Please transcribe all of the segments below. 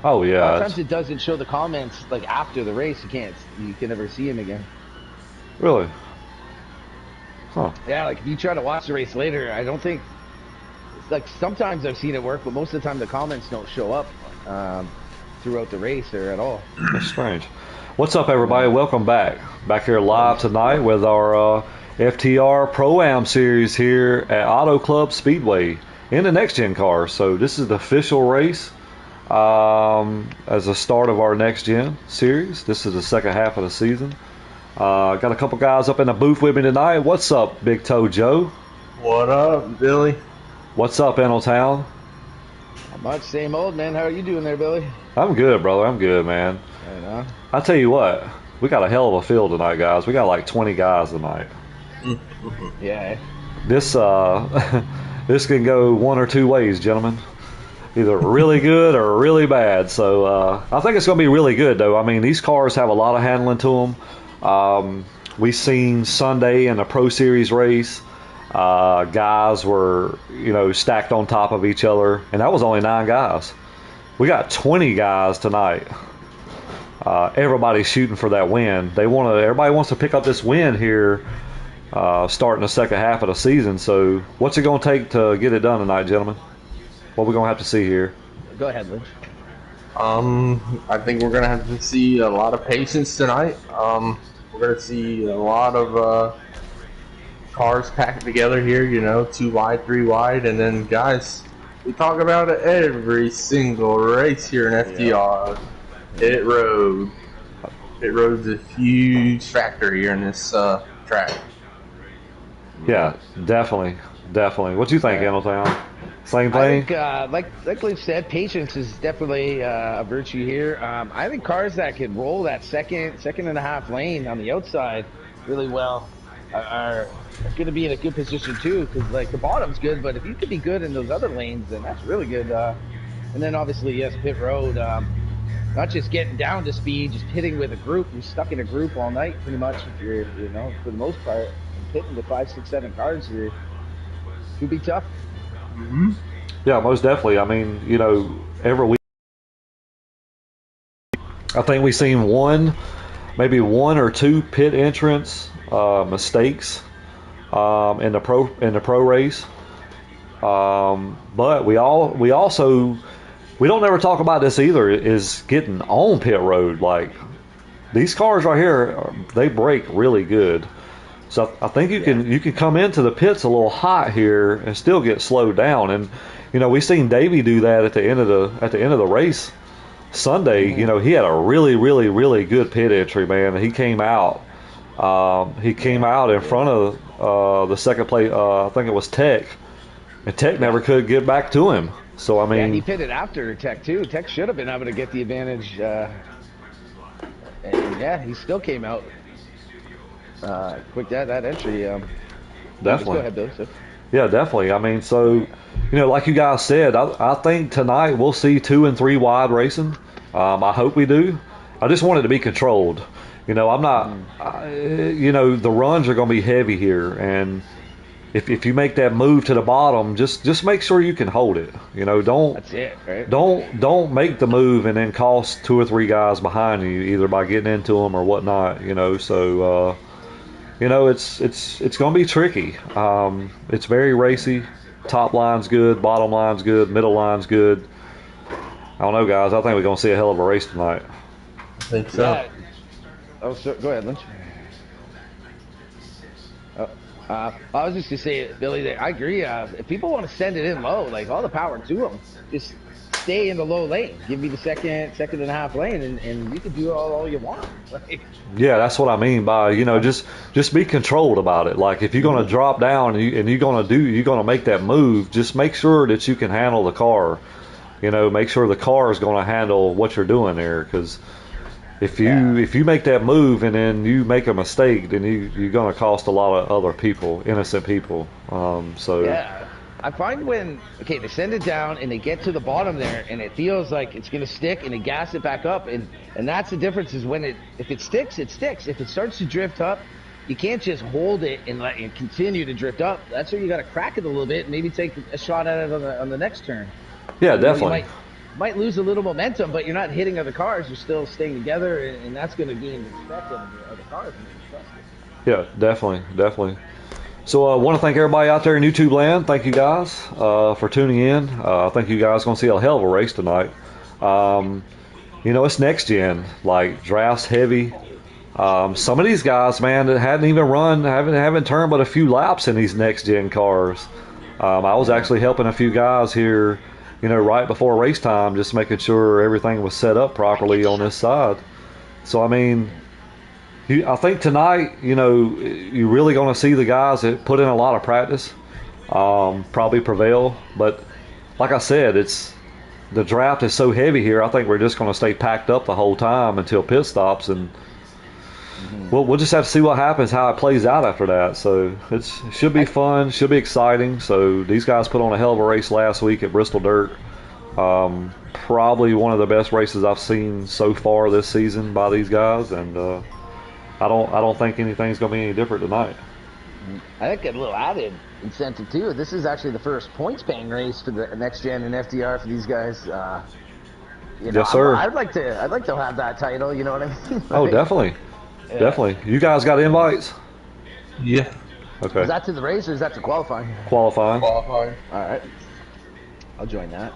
Oh A lot yeah, of times it doesn't show the comments like after the race. You can never see him again. really? Huh? Yeah, like if you try to watch the race later, I don't think like sometimes I've seen it work, but most of the time the comments don't show up throughout the race or at all. That's strange. What's up, everybody? Um, Welcome back. Back here live Always. tonight with our FTR ProAm series here at Auto Club Speedway in the next gen cars. So this is the official race as the start of our next gen series. This is the second half of the season. Got a couple guys up in the booth with me tonight. What's up, Big Toe Joe? What up, Billy? What's up, Town? Not much, same old man. How are you doing there, Billy? I'm good, brother. I'm good, man. Right on. I tell you what, we got a hell of a field tonight, guys. We got like 20 guys tonight. Yeah. This this can go one or two ways, gentlemen. Either really good or really bad. So I think it's going to be really good, though. I mean, these cars have a lot of handling to them. We seen Sunday in a Pro Series race. Guys were, stacked on top of each other, and that was only 9 guys. We got 20 guys tonight. Everybody's shooting for that win. Everybody wants to pick up this win here, starting the second half of the season. So, what's it going to take to get it done tonight, gentlemen? What we're going to have to see here? Go ahead, Lynch. I think we're gonna have to see a lot of patience tonight. We're gonna see a lot of cars packed together here. You know, 2 wide, 3 wide, and then guys, we talk about it every single race here in FTR. Pit road. Pit road's a huge factor here in this track. Yeah, definitely, definitely. What do you think, Hamilton? Same I thing? think, like Lynch said, patience is definitely a virtue here. I think cars that can roll that second and a half lane on the outside really well are going to be in a good position too. Because like the bottom's good, but if you could be good in those other lanes, then that's really good. And then obviously, yes, pit road. Not just getting down to speed, just hitting with a group. You're stuck in a group all night, pretty much. If you're, for the most part, hitting the 5, 6, 7 cars here, could be tough. Yeah, most definitely. I mean, every week, I think we've seen maybe one or two pit entrance mistakes in the pro race. But we don't ever talk about this either. Is getting on pit road. Like these cars right here, they brake really good. So I think you can come into the pits a little hot here and still get slowed down. And we seen Davey do that at the end of the race Sunday. He had a really really really good pit entry, man. He came out. He came out in front of the second place. I think it was Tech, and Tech never could get back to him. So I Yeah, he mean, pitted after Tech too. Tech should have been able to get the advantage, and yeah, he still came out quick that entry. Just go definitely. ahead, Bill. So. Yeah, definitely. I mean, so like you guys said, I think tonight we'll see 2 and 3 wide racing. I hope we do. I just want it to be controlled. I'm not. The runs are going to be heavy here, and if you make that move to the bottom, just make sure you can hold it. Don't That's it, right? don't make the move and then cost 2 or 3 guys behind you either by getting into them or whatnot. So. It's going to be tricky. It's very racy. Top line's good, bottom line's good, middle line's good. I don't know, guys. I think we're going to see a hell of a race tonight. I think so. Yeah. Oh, so, go ahead, Lynch. I was just gonna say, Billy, that I agree. If people want to send it in low, like all the power to them, just stay in the low lane. Give me the second and a half lane, and you can do all you want. Like, Yeah, that's what I mean by just be controlled about it. Like if you're going to drop down and you're going to make that move, just make sure that you can handle the car. Make sure the car is going to handle what you're doing there because. If you make that move and then you make a mistake, then you're going to cost a lot of other people, innocent people. yeah, I find when they send it down and they get to the bottom there and it feels like it's gonna stick and they gas it back up and that's the difference is when if it sticks, it sticks. If it starts to drift up, you can't just hold it and let it continue to drift up. That's where you got to crack it a little bit and maybe take a shot at it on the next turn. yeah, You definitely. might lose a little momentum, but you're not hitting other cars. You're still staying together, and that's going to gain respect of the other cars. And trust it. Yeah, definitely. So I want to thank everybody out there in YouTube land. Thank you guys for tuning in. I think you guys are going to see a hell of a race tonight. It's next gen, like drafts heavy. Some of these guys, man, that hadn't even run, haven't turned but a few laps in these next gen cars. I was actually helping a few guys here, right before race time, just making sure everything was set up properly on this side. So I mean, I think tonight, you're really going to see the guys that put in a lot of practice probably prevail. But like I said, the draft is so heavy here. I think we're just going to stay packed up the whole time until pit stops, and we'll just have to see what happens, how it plays out after that. So it should be fun, should be exciting. So these guys put on a hell of a race last week at Bristol Dirt. Probably one of the best races I've seen so far this season by these guys, and I don't think anything's going to be any different tonight. I think a little added incentive too. This is actually the first points paying race for the next gen and FTR for these guys. Yes, sir. I'd like to have that title. You know what I mean? Oh, definitely. Yeah. Definitely. You guys got invites? Yeah. Okay. Is that to the race or is that to qualifying? Qualifying. All right. I'll join that.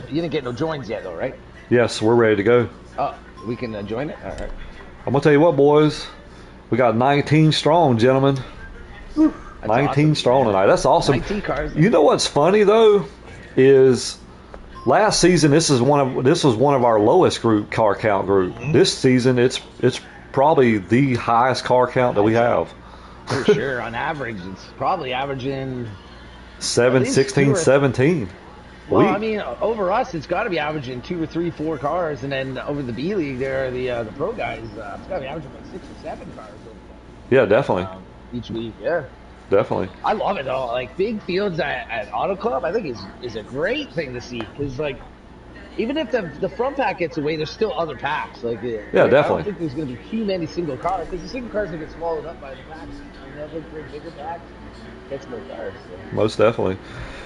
You didn't get no joins yet, though, right? Yes, we're ready to go. Oh, we can join it? All right. I'm going to tell you what, boys. We got 19 strong, gentlemen. 19 awesome. Strong tonight. That's awesome. 19 cars. You know what's funny, though, is last season this was one of our lowest car count group. Mm-hmm. This season it's probably the highest car count that we have. For sure. On average, it's probably averaging 16, 17. Well, I mean, over us, it's got to be averaging 2 or 3, 4 cars, and then over the B League, there, the pro guys, it's got to be averaging like 6 or 7 cars. Yeah, definitely. Each week, yeah. Definitely. I love it though. Like big fields at Auto Club, I think is a great thing to see because like even if the front pack gets away, there's still other packs. Like yeah, definitely. I don't think there's going to be too many single cars because the single cars will get swallowed up by the packs. Look for bigger packs, catch more cars. So. Most definitely.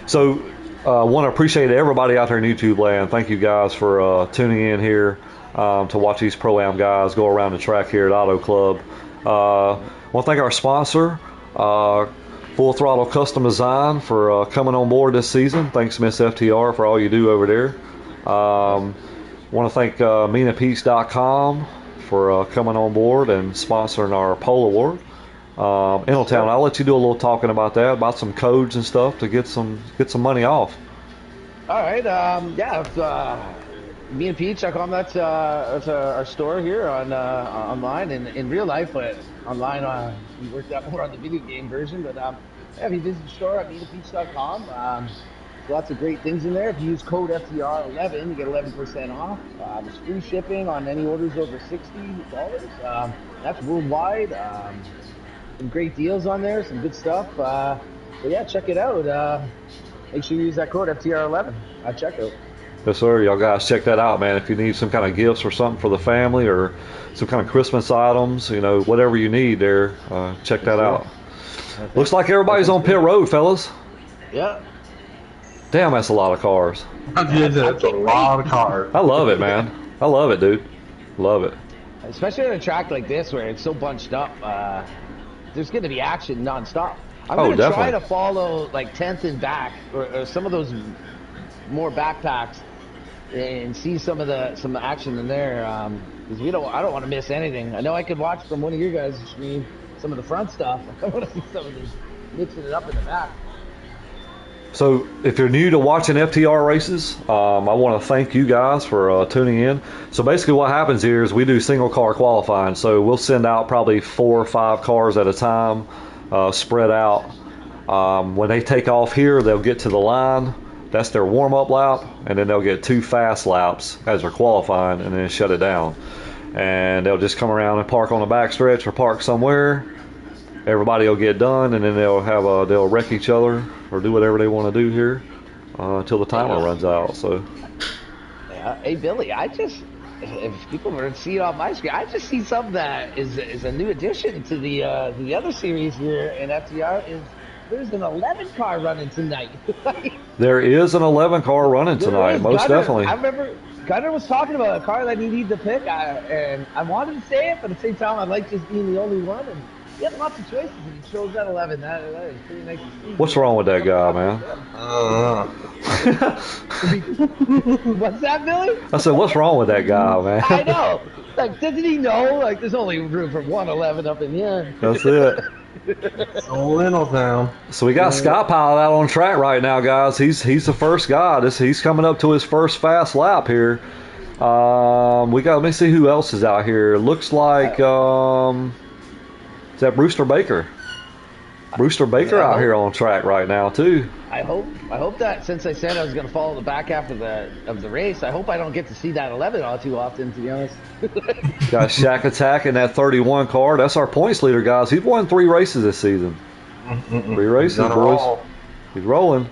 So, want to appreciate everybody out there in YouTube land. Thank you guys for tuning in here to watch these Pro-Am guys go around the track here at Auto Club. Want to thank our sponsor, Full Throttle Custom Design, for coming on board this season. Thanks, Miss FTR, for all you do over there. Want to thank MeanandPeace.com for coming on board and sponsoring our Pole Award. Ingletown, I'll let you do a little talking about that, about some codes and stuff to get some money off. All right, MeanandPeach.com. That's our store here on online and in real life, but online we worked out more on the video game version. But if you visit the store at MeanandPeach.com, lots of great things in there. If you use code FTR11, you get 11% off. There's free shipping on any orders over $60. That's worldwide. Some great deals on there, some good stuff. So yeah, check it out. Make sure you use that code FTR11 at checkout. Yes, sir. Y'all guys check that out, man. If you need some kind of gifts or something for the family or some kind of Christmas items, whatever you need there, check that out. Okay. Looks like everybody's on pit road, fellas. Yeah. Damn, that's a lot of cars. That's a lot of cars. I love it, man. I love it, dude. Love it. Especially on a track like this where it's so bunched up, there's going to be action nonstop. I'm going to try to follow like 10th and back or some of those more backpacks and see some action in there because I don't want to miss anything. I know I could watch from one of your guys' stream some of the front stuff. I want to see some of these mixing it up in the back. So if you're new to watching FTR races, I want to thank you guys for tuning in. So basically what happens here is we do single car qualifying. So we'll send out probably 4 or 5 cars at a time, spread out. When they take off here, they'll get to the line. That's their warm-up lap, and then they'll get 2 fast laps as they're qualifying and then shut it down. And they'll just come around and park on the back stretch or park somewhere. Everybody will get done, and then they'll wreck each other or do whatever they want to do here until the timer runs out. So, yeah. Hey Billy, if people were to see it on my screen, I just see something that is a new addition to the other series here in FTR is there's an 11 car running tonight. There is an 11 car running There tonight, is. most Gunner, definitely. I remember Gunner was talking about a car that he needed to pick, and I wanted to say it, but at the same time, I like just being the only one. And he had lots of choices, and he chose that 11. That is pretty nice to see. What's wrong with that guy, man? What's that, Billy? I said, what's wrong with that guy, man? I know. Like, doesn't he know? Like, there's only room for 111 up in the end. That's it. So little town. So we got Sky Pilot out on track right now, guys. He's the first guy. He's coming up to his first fast lap here. Let me see who else is out here. Looks like is that Brewster Baker? Brewster Baker out here on track right now too. I hope that since I said I was going to follow the back half of the race, I hope I don't get to see that 11 all too often, to be honest. Got Shack Attack in that 31 car. That's our points leader, guys. He's won 3 races this season. 3 races, boys. He's rolling.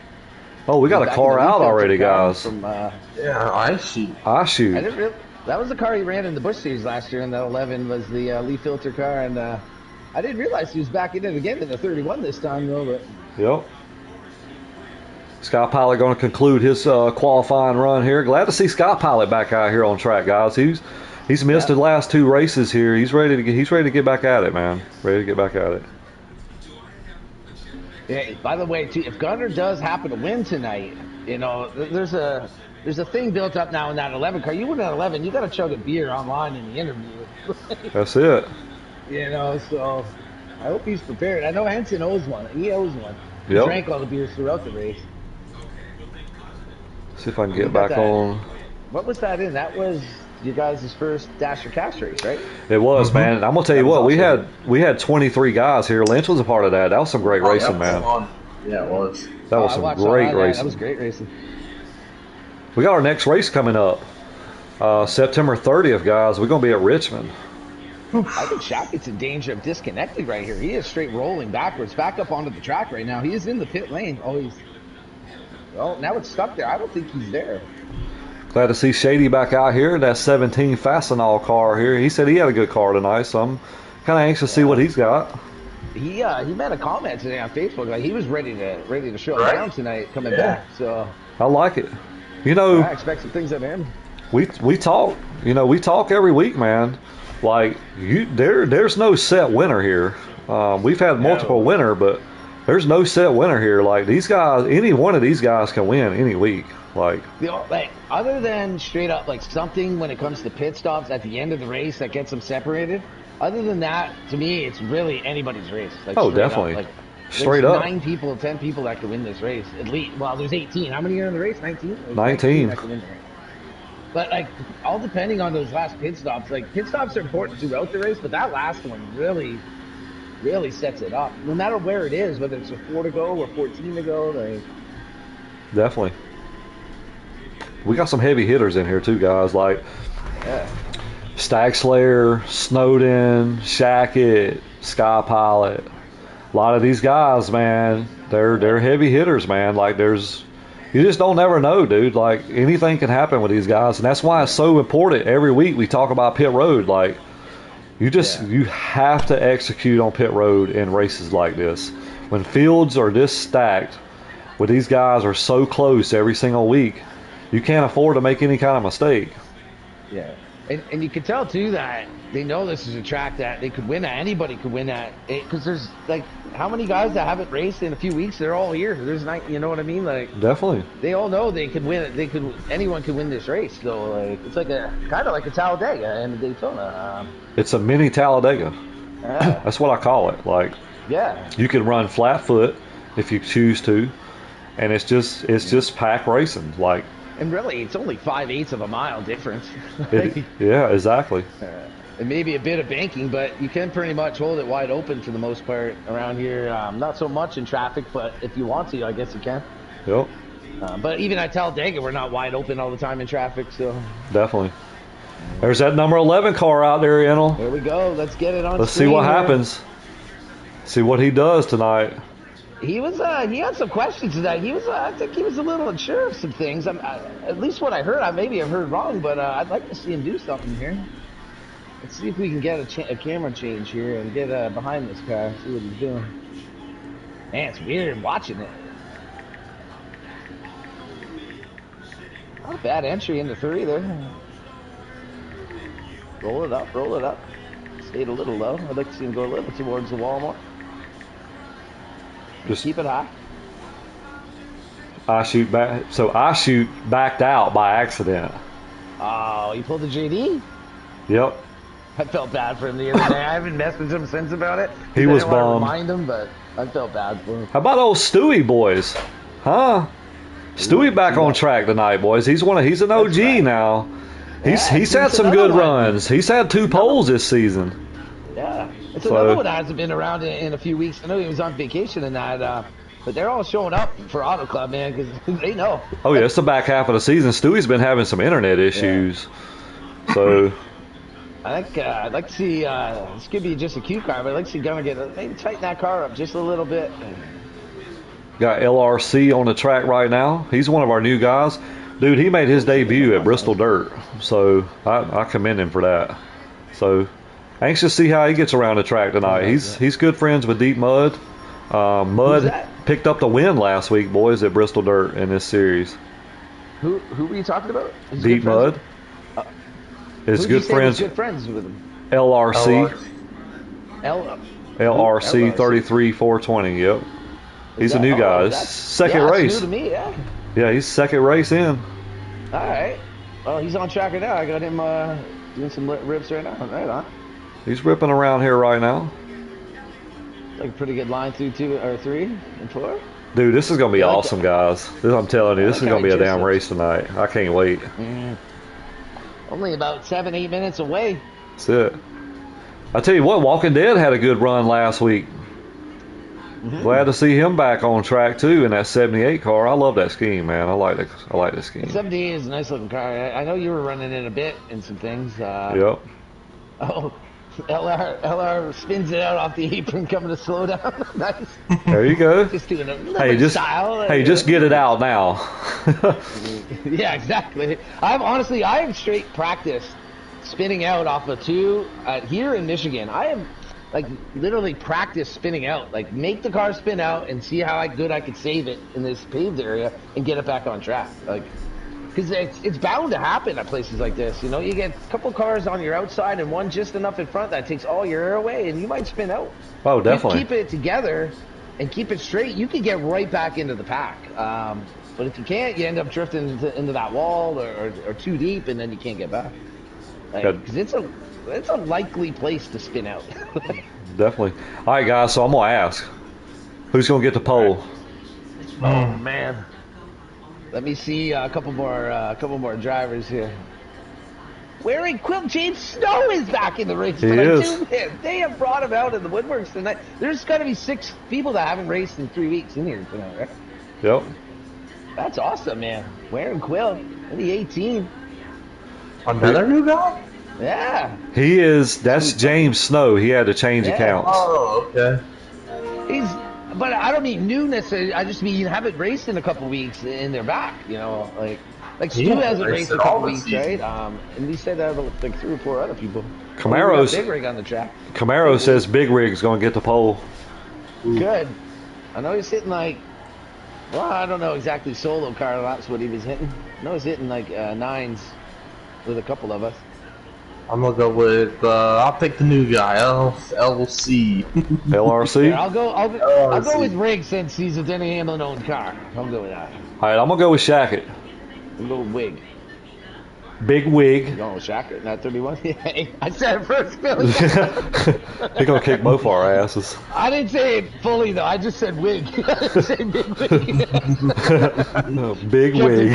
Oh, we got a car out already, guys. From, Yeah, Ice Sheet. I shoot. That was the car he ran in the Busch Series last year, and that 11 was the Lee Filter car, and I didn't realize he was back in it again in the 31 this time, though. But yep. Sky Pilot going to conclude his qualifying run here. Glad to see Sky Pilot back out here on track, guys. He's missed the last 2 races here. He's ready to get back at it, man. Ready to get back at it. Yeah. By the way, too, if Gunner does happen to win tonight, you know, there's a thing built up now in that 11 car. You win that 11, you got to chug a beer online in the interview. That's it. You know, so I hope he's prepared. I know Henson owes one. He owes one. He Yep. drank all the beers throughout the race. See if I can get back on. What was that in? That was you guys' first Dasher Cast race, right? It was, man. I'm gonna tell you what. We had 23 guys here. Lynch was a part of that. That was some great racing, man. Fun. Yeah, it was. That was some great racing. That was great racing. We got our next race coming up, September 30th, guys. We're gonna be at Richmond. I think Shackett's in danger of disconnected right here. He is straight rolling backwards, back up onto the track right now. He is in the pit lane. Well, now it's stuck there. I don't think he's there. Glad to see Shady back out here. That 17 Fastenal car here. He said he had a good car tonight, so I'm kind of anxious to see what he's got. He made a comment today on Facebook. Like he was ready to show it down tonight coming back. So I like it. You know, I expect some things of him. We talk. You know, we talk every week, man. Like there's no set winner here. We've had multiple winner, but there's no set winner here. Like these guys, any one of these guys can win any week. Like other than straight up like something when it comes to pit stops at the end of the race that gets them separated. Other than that, to me, it's really anybody's race. Like, definitely. Like, straight up. 9 people, 10 people that could win this race. At least, well, there's 18. How many are in the race? 19? 19. That could win the race. But like, all depending on those last pit stops. Like, pit stops are important throughout the race, but that last one really, really sets it up. No matter where it is, whether it's a 4 to go or 14 to go. Like, definitely. We got some heavy hitters in here too, guys. Like Stag Slayer, Snowden, Shackett, Sky Pilot. A lot of these guys, man, they're heavy hitters, man. Like you just don't never know, dude. Like anything can happen with these guys, and that's why it's so important. Every week we talk about pit road. Like you have to execute on pit road in races like this. When fields are this stacked, where these guys are so close every single week, you can't afford to make any kind of mistake. Yeah. And you can tell, too, that they know this is a track that they could win at. Anybody could win at. Because there's, like, how many guys that haven't raced in a few weeks, they're all here. There's not, you know what I mean? Like, definitely. They all know they could win it. Anyone could win this race. So, like, it's like kind of like a Talladega and a Daytona. It's a mini Talladega. That's what I call it. Like, you can run flat foot if you choose to. And it's just pack racing. Like, and really, it's only 5/8 of a mile difference. Yeah, exactly. And maybe a bit of banking, but you can pretty much hold it wide open for the most part around here. Not so much in traffic, but if you want to, I guess you can. Yep. But even at Talladega, we're not wide open all the time in traffic, so. Definitely. There's that number 11 car out there, Enel. There we go. Let's get it on. Let's see what happens. See what he does tonight. He had some questions tonight. I think he was a little unsure of some things. At least what I heard, maybe I've heard wrong, but I'd like to see him do something here. Let's see if we can get a camera change here and get behind this car, see what he's doing. Man, it's weird watching it. Not a bad entry into 3 there. Roll it up, roll it up. Stayed a little low. I'd like to see him go a little towards the wall more. Just keep it high. I shoot back. So I shoot backed out by accident. Oh, you pulled the JD? Yep. I felt bad for him the other day. I haven't messaged him since about it. He was bummed. I remind him, but I felt bad for him. How about old Stewie, boys? Huh? Stewie back on track tonight, boys. He's an OG now. He's had some good runs. He's had 2 poles this season. Yeah. It's another one that hasn't been around in a few weeks. I know he was on vacation and that, but they're all showing up for Auto Club, man, because they know. Oh, yeah, it's the back half of the season. Stewie's been having some internet issues. Yeah. So I'd like to see, this could be just a cute car, but I'd like to see Gunner maybe tighten that car up just a little bit. Got LRC on the track right now. He's one of our new guys. Dude, he made his debut at Bristol Dirt, so I commend him for that. So anxious to see how he gets around the track tonight. He's good friends with Deep Mud. Mud picked up the win last week, boys, at Bristol Dirt in this series. Who were you talking about? Deep Mud. His good friends. Good friends with him. LRC. LRC 33420. Yep. He's a new guy. Second race. New to me, yeah. Yeah, he's second race in. All right. Well, he's on track right now. I got him doing some rips right now. Right on. He's ripping around here right now. Like a pretty good line through 2 or 3 and 4. Dude, this is gonna be awesome, guys. I'm telling you, this is gonna be a damn race tonight. I can't wait. Only about 7-8 minutes away. That's it. I tell you what, Walking Dead had a good run last week. Glad to see him back on track too in that 78 car. I love that scheme, man. I like the scheme. 78 is a nice looking car. I know you were running it a bit in some things. Yep. Oh, LR spins it out off the apron, coming to slow down. Nice. There you go. Just doing a little style. Just get it out now. Yeah, exactly. I've straight practiced spinning out off of 2 here in Michigan. I am like literally practice spinning out, like make the car spin out and see how good I could save it in this paved area and get it back on track. Like, because it's bound to happen at places like this. You know, you get a couple cars on your outside and one just enough in front that takes all your air away, and you might spin out. Oh, definitely. You keep it together and keep it straight, you could get right back into the pack. But if you can't, you end up drifting into that wall or too deep, and then you can't get back. Because it's a likely place to spin out. Definitely. All right, guys. So I'm gonna ask, who's gonna get the pole? Oh man. Let me see a couple more drivers here. Wearing Quill, James Snow is back in the race. He is. They have brought him out in the woodworks tonight. There's got to be 6 people that haven't raced in 3 weeks in here tonight, right? Yep. That's awesome, man. Wearing Quill, only 18. Another new guy? Yeah. He is. That's James Snow. He had to change accounts. Oh, okay. But I don't mean new necessarily. I just mean you haven't raced in a couple weeks and they're back. You know, like Stu hasn't raced in a couple weeks, right? And he said that about like 3 or 4 other people. Camaro's Big Rig on the track. Camaro says Big Rig's going to get the pole. Good. I know he's hitting like, well, I don't know exactly solo car laps what he was hitting. I know he's hitting like 9s with a couple of us. I'm gonna go with I'll pick the new guy, LC. LRC. Yeah, I'll go with Rig since he's a Denny Hamlin owned car. I'll go with that. All right, I'm gonna go with Shackett. I'll go with Wig. Big Wig. You're going with Shackett, not 31. Yeah, I said it first, Billy. He's gonna kick both our asses. I didn't say it fully though. I just said Wig. I didn't say Big Wig. Big Wig.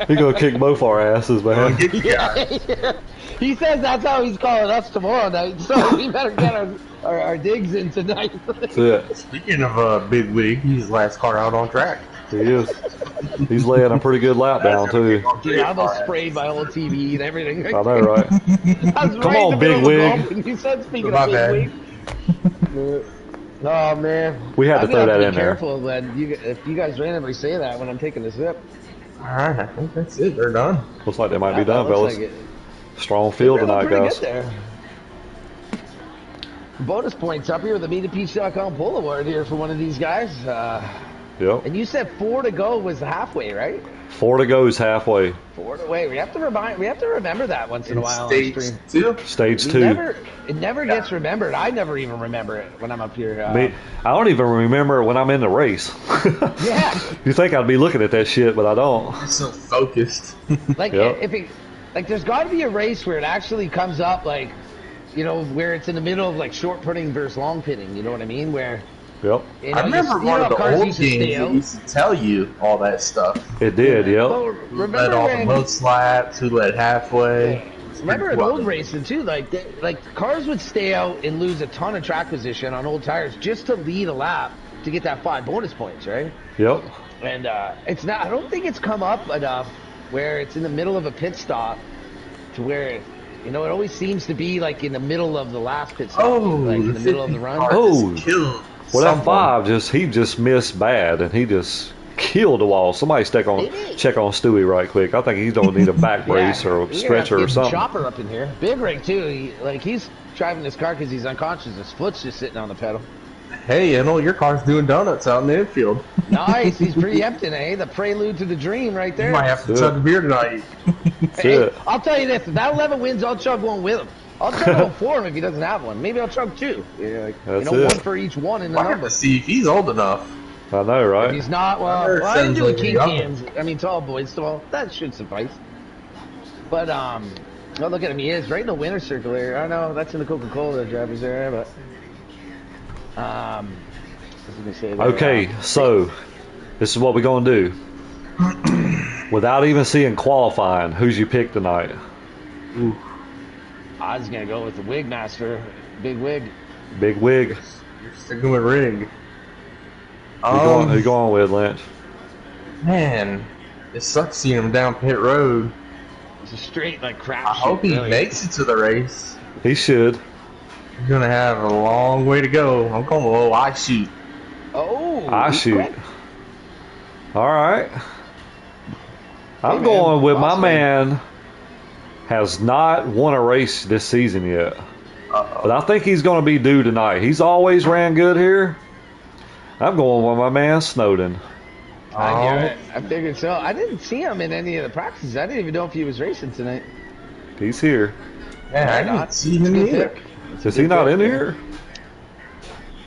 He's gonna kick both our asses, man. Yeah. He says that's how he's calling us tomorrow night, so we better get our digs in tonight. That's it. Speaking of Big Wig, he's the last car out on track. He is. He's laying a pretty good lap down too. Dude, I almost sprayed my whole TV and everything. I know, right? Come on, Big Wig. You said speaking of Big Wig. Oh man, we had to throw that in there. Careful, man. If you guys randomly say that when I'm taking a sip. All right, I think that's it. They're done. Looks like they might be done, fellas. Strong field tonight, guys. Bonus points up here with the MeetAPeach.com pull award here for one of these guys. Yep. And you said 4 to go was the halfway, right? 4 to go is halfway. 4 to wait. We have to remember that once in a while on Stage stream. 2. Stage We 2. it never gets remembered. I never even remember it when I'm up here. Me, I don't even remember when I'm in the race. Yeah. You think I'd be looking at that shit, but I don't. You're so focused. Like Yep. if it, like there's got to be a race where it actually comes up like, you know, where it's in the middle of like short putting versus long pitting. You know what I mean? Where Yep. you know, I remember you one know of the cars old used to stay games that out. used to tell you all that stuff. It did, yep. Well, Who led remember all the when? most laps, who led halfway. Remember in old racing too, like cars would stay out and lose a ton of track position on old tires just to lead a lap to get that 5 bonus points, right? Yep. And it's not. I don't think it's come up enough where it's in the middle of a pit stop to where, you know, it always seems to be like in the middle of the last pit stop, like in the middle of the run. Oh. Killed Well, that someone. 5 he just missed bad, and he just killed the wall. Somebody check on Stewie right quick. I think he's gonna need a back brace or a stretcher or something. Chopper up in here, big rig too. He's driving this car because he's unconscious. His foot's just sitting on the pedal. Hey, you know, your car's doing donuts out in the infield. Nice, he's preempting, eh? The prelude to the dream right there. You might have to That's chug it. a beer tonight. That's Hey, it. I'll tell you this: if that 11 wins, I'll chug one with him. I'll chug one for him if he doesn't have one. Maybe I'll chug 2. Yeah, like, That's you know, it. one for each one in the I have number. to see if he's old enough. I know, If right? he's not, well, Or I didn't do a sounds like king a cans. I mean, tall boys, so that should suffice. But well, look at him. He is right in the winner's circle here. I know that's in the Coca-Cola drivers there, but what was I gonna say there? Okay, so this is what we're gonna do. Without even seeing qualifying, who's you pick tonight? Ooh, I was gonna go with the Wig Master, Big Wig. Big Wig. you're sticking with Rig. Who you going with, Lynch? Man, it sucks seeing him down pit road. It's a straight like crap. I hope he really. makes it to the race. He should. He's gonna have a long way to go. I'm going low. I shoot. Oh, I he's shoot. quick. All right. I'm man, going with my awesome. man. Has not won a race this season yet, but I think he's going to be due tonight. He's always ran good here. I'm going with my man Snowden. I figured so. I didn't see him in any of the practices. I didn't even know if he was racing tonight. He's here. Man, I didn't see him Good either. pick. Is he not in here?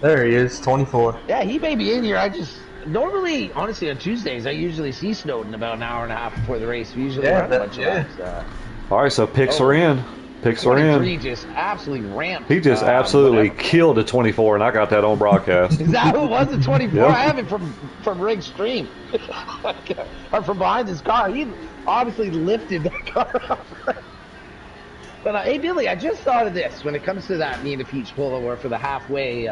There he is, 24. Yeah, he may be in here. I just normally, honestly, on Tuesdays, I usually see Snowden about an hour and a half before the race. We usually run a bunch of laps. All right, so picks are in. Picks are 23 in. just absolutely ramped. He just absolutely whatever. killed a 24, and I got that on broadcast. Is that who it was? The 24? Yep. I have it from Rick's stream. Or from behind his car. He obviously lifted that car up. But hey, Billy, I just thought of this when it comes to that MeetAPeach polo or for the halfway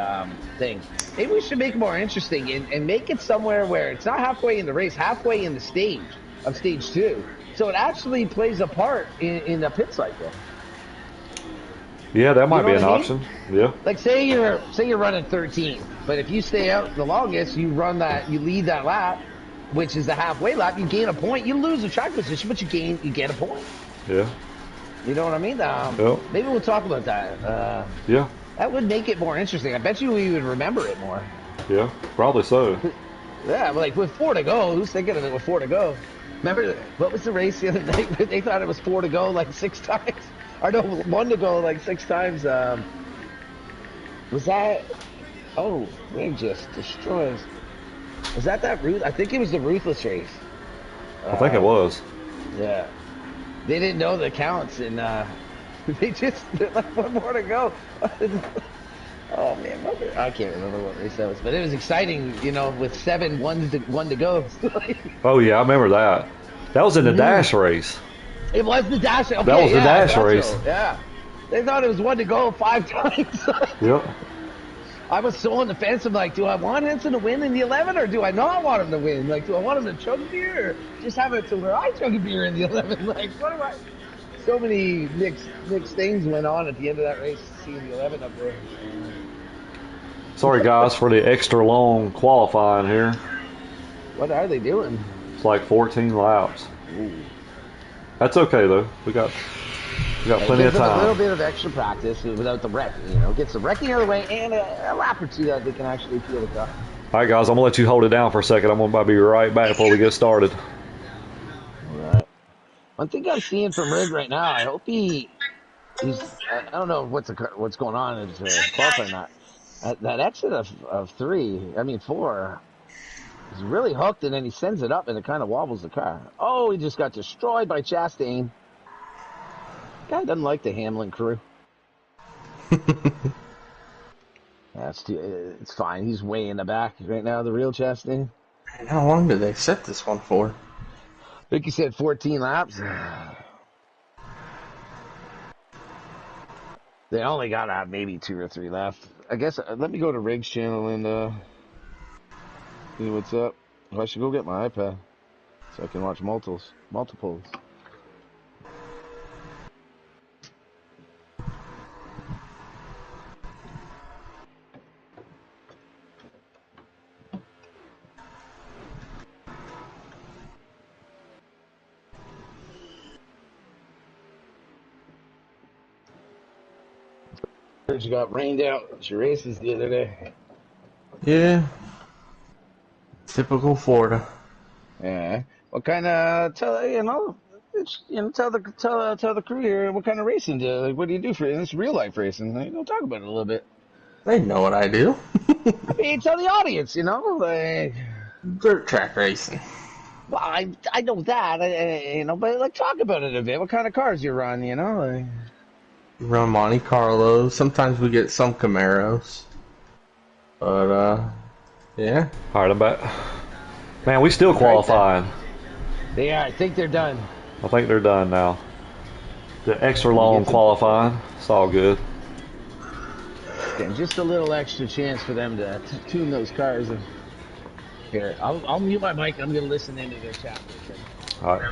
thing. Maybe we should make it more interesting and make it somewhere where it's not halfway in the race, halfway in the stage of stage 2. So it actually plays a part in the pit cycle. Yeah, that might know be what an I mean? option. Yeah. Like say you're running 13, but if you stay out the longest, you lead that lap, which is the halfway lap. You gain a point. You lose a track position, but you get a point. Yeah. You know what I mean? Yep. Maybe we'll talk about that. Yeah. That would make it more interesting. I bet you we would remember it more. Yeah. Probably so. Yeah, but like with 4 to go, who's thinking of it with 4 to go? Remember what was the race the other night? They thought it was 4 to go like 6 times. Or no, 1 to go like 6 times. Was that? Oh, Ring just destroys. Was that Ruth? I think it was the Ruthless race. I think it was. Yeah. They didn't know the counts, and they're like 1 more to go. Oh man, I can't remember what race that was, but it was exciting, you know, with 1 to go. Oh yeah, I remember that. That was in the dash race. It was the dash. Okay, That was the yeah, I dash thought race. so, yeah, they thought it was 1 to go 5 times. Yep. I was so on the fence. I'm like, do I want Henson to win in the 11, or do I not want him to win? Like, do I want him to chug a beer, or just have it to where I chug a beer in the 11? Like, what am I? So many mixed things went on at the end of that race. Seeing the 11 up there. Sorry guys for the extra long qualifying here. What are they doing? It's like 14 laps. That's okay though. We got We got It plenty of gives them a little time. bit of extra practice without the wreck. Gets the wrecking out of the way and a lap or two that they can actually feel the car. All right, guys, I'm gonna let you hold it down for a second. I'm gonna be right back before we get started. All right. One thing I'm seeing from Rig right now, I hope he's. I don't know what's going on in qualifying that. That exit of four, he's really hooked, and then he sends it up, and it kind of wobbles the car. Oh, he just got destroyed by Chastain. Guy doesn't like the Hamlin crew. It's fine. He's way in the back right now, the real Chastain. And how long did they set this one for? I think he said 14 laps. They only got to have maybe 2 or 3 left. I guess, let me go to Rig's channel and see what's up. I should go get my iPad so I can watch multiples. Heard you got rained out at your races the other day. Yeah. Typical Florida. Yeah. What kind of tell the crew here what kind of racing do? Like, what do you do for this real life racing? Like, don't talk about it a little bit. They know what I do. I mean, tell the audience, like Dirt track racing. well, I know that, but like talk about it a bit. What kind of cars you run, like. Run Monte Carlo. Sometimes we get some Camaros. But, yeah. All right, I'm back. Man, we still qualifying. I think they're done. I think they're done now. The extra long qualifying. It's all good. And just a little extra chance for them to tune those cars. And here, I'll mute my mic. I'm going to listen into their chat. All right.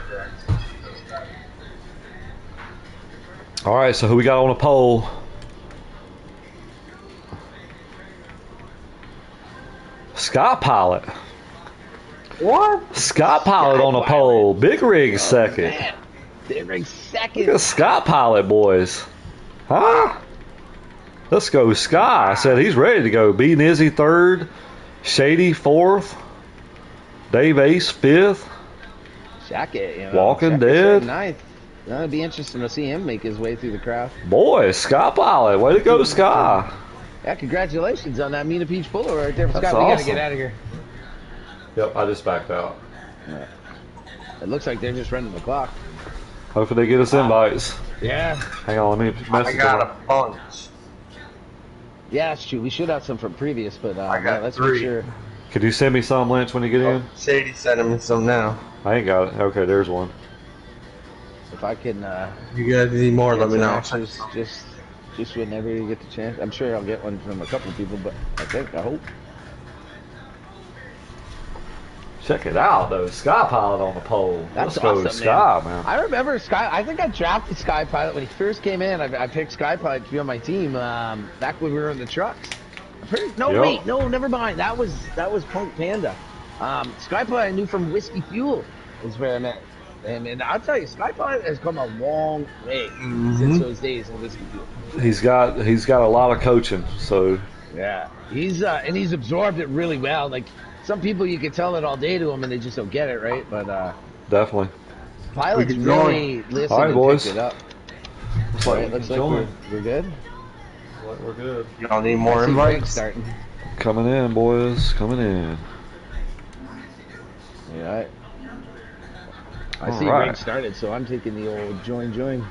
All right, so who we got on the pole? Sky Pilot. What? Sky Pilot on the pole. Big Rig second. Man. Big Rig second. Look at Sky Pilot, boys. Huh? Let's go, Sky. I said he's ready to go. B Nizzy third. Shady fourth. Dave Ace fifth. Shackett, Walking Dead ninth. That'd be interesting to see him make his way through the crowd. Boy, Sky Pilot. Way to go, Sky. Yeah, congratulations on that Mina Peach Polo right there. That's Scott, we got to awesome. get out of here. Yep, I just backed out. Yeah. It looks like they're just running the clock. Hopefully they get us invites. Yeah. Hang on, let me I message got them. a bunch. Yeah, it's true. We should have some from previous, but I got let's 3. make sure. Could you send me some, Lynch, when you get in? Shady sending me some now. I ain't got it. Okay, there's one. If I can. You guys need more, get let me some know. extras, just whenever you get the chance. I'm sure I'll get one from a couple people, but I hope. Check it out, though. Sky Pilot on the pole. That's Let's go, awesome, Sky, man. I remember Sky. I think I drafted Sky Pilot when he first came in. I picked Sky Pilot to be on my team back when we were in the trucks. Wait, no, never mind. That was Punk Panda. Sky Pilot I knew from Whiskey Fuel is where I met him, and I'll tell you, Sky Pilot has come a long way since those days in Whiskey Fuel. He's got a lot of coaching, so Yeah, he's absorbed it really well. Like some people, you can tell it all day to him, and they just don't get it, right? But definitely. Pilot's really listened All right, and boys. picked it up. Looks All like, right, looks like we're good. we're good. Y'all need more I see Greg invites? starting. Coming in, boys. Coming in. Yeah, I All see right. Greg started, so I'm taking the old join.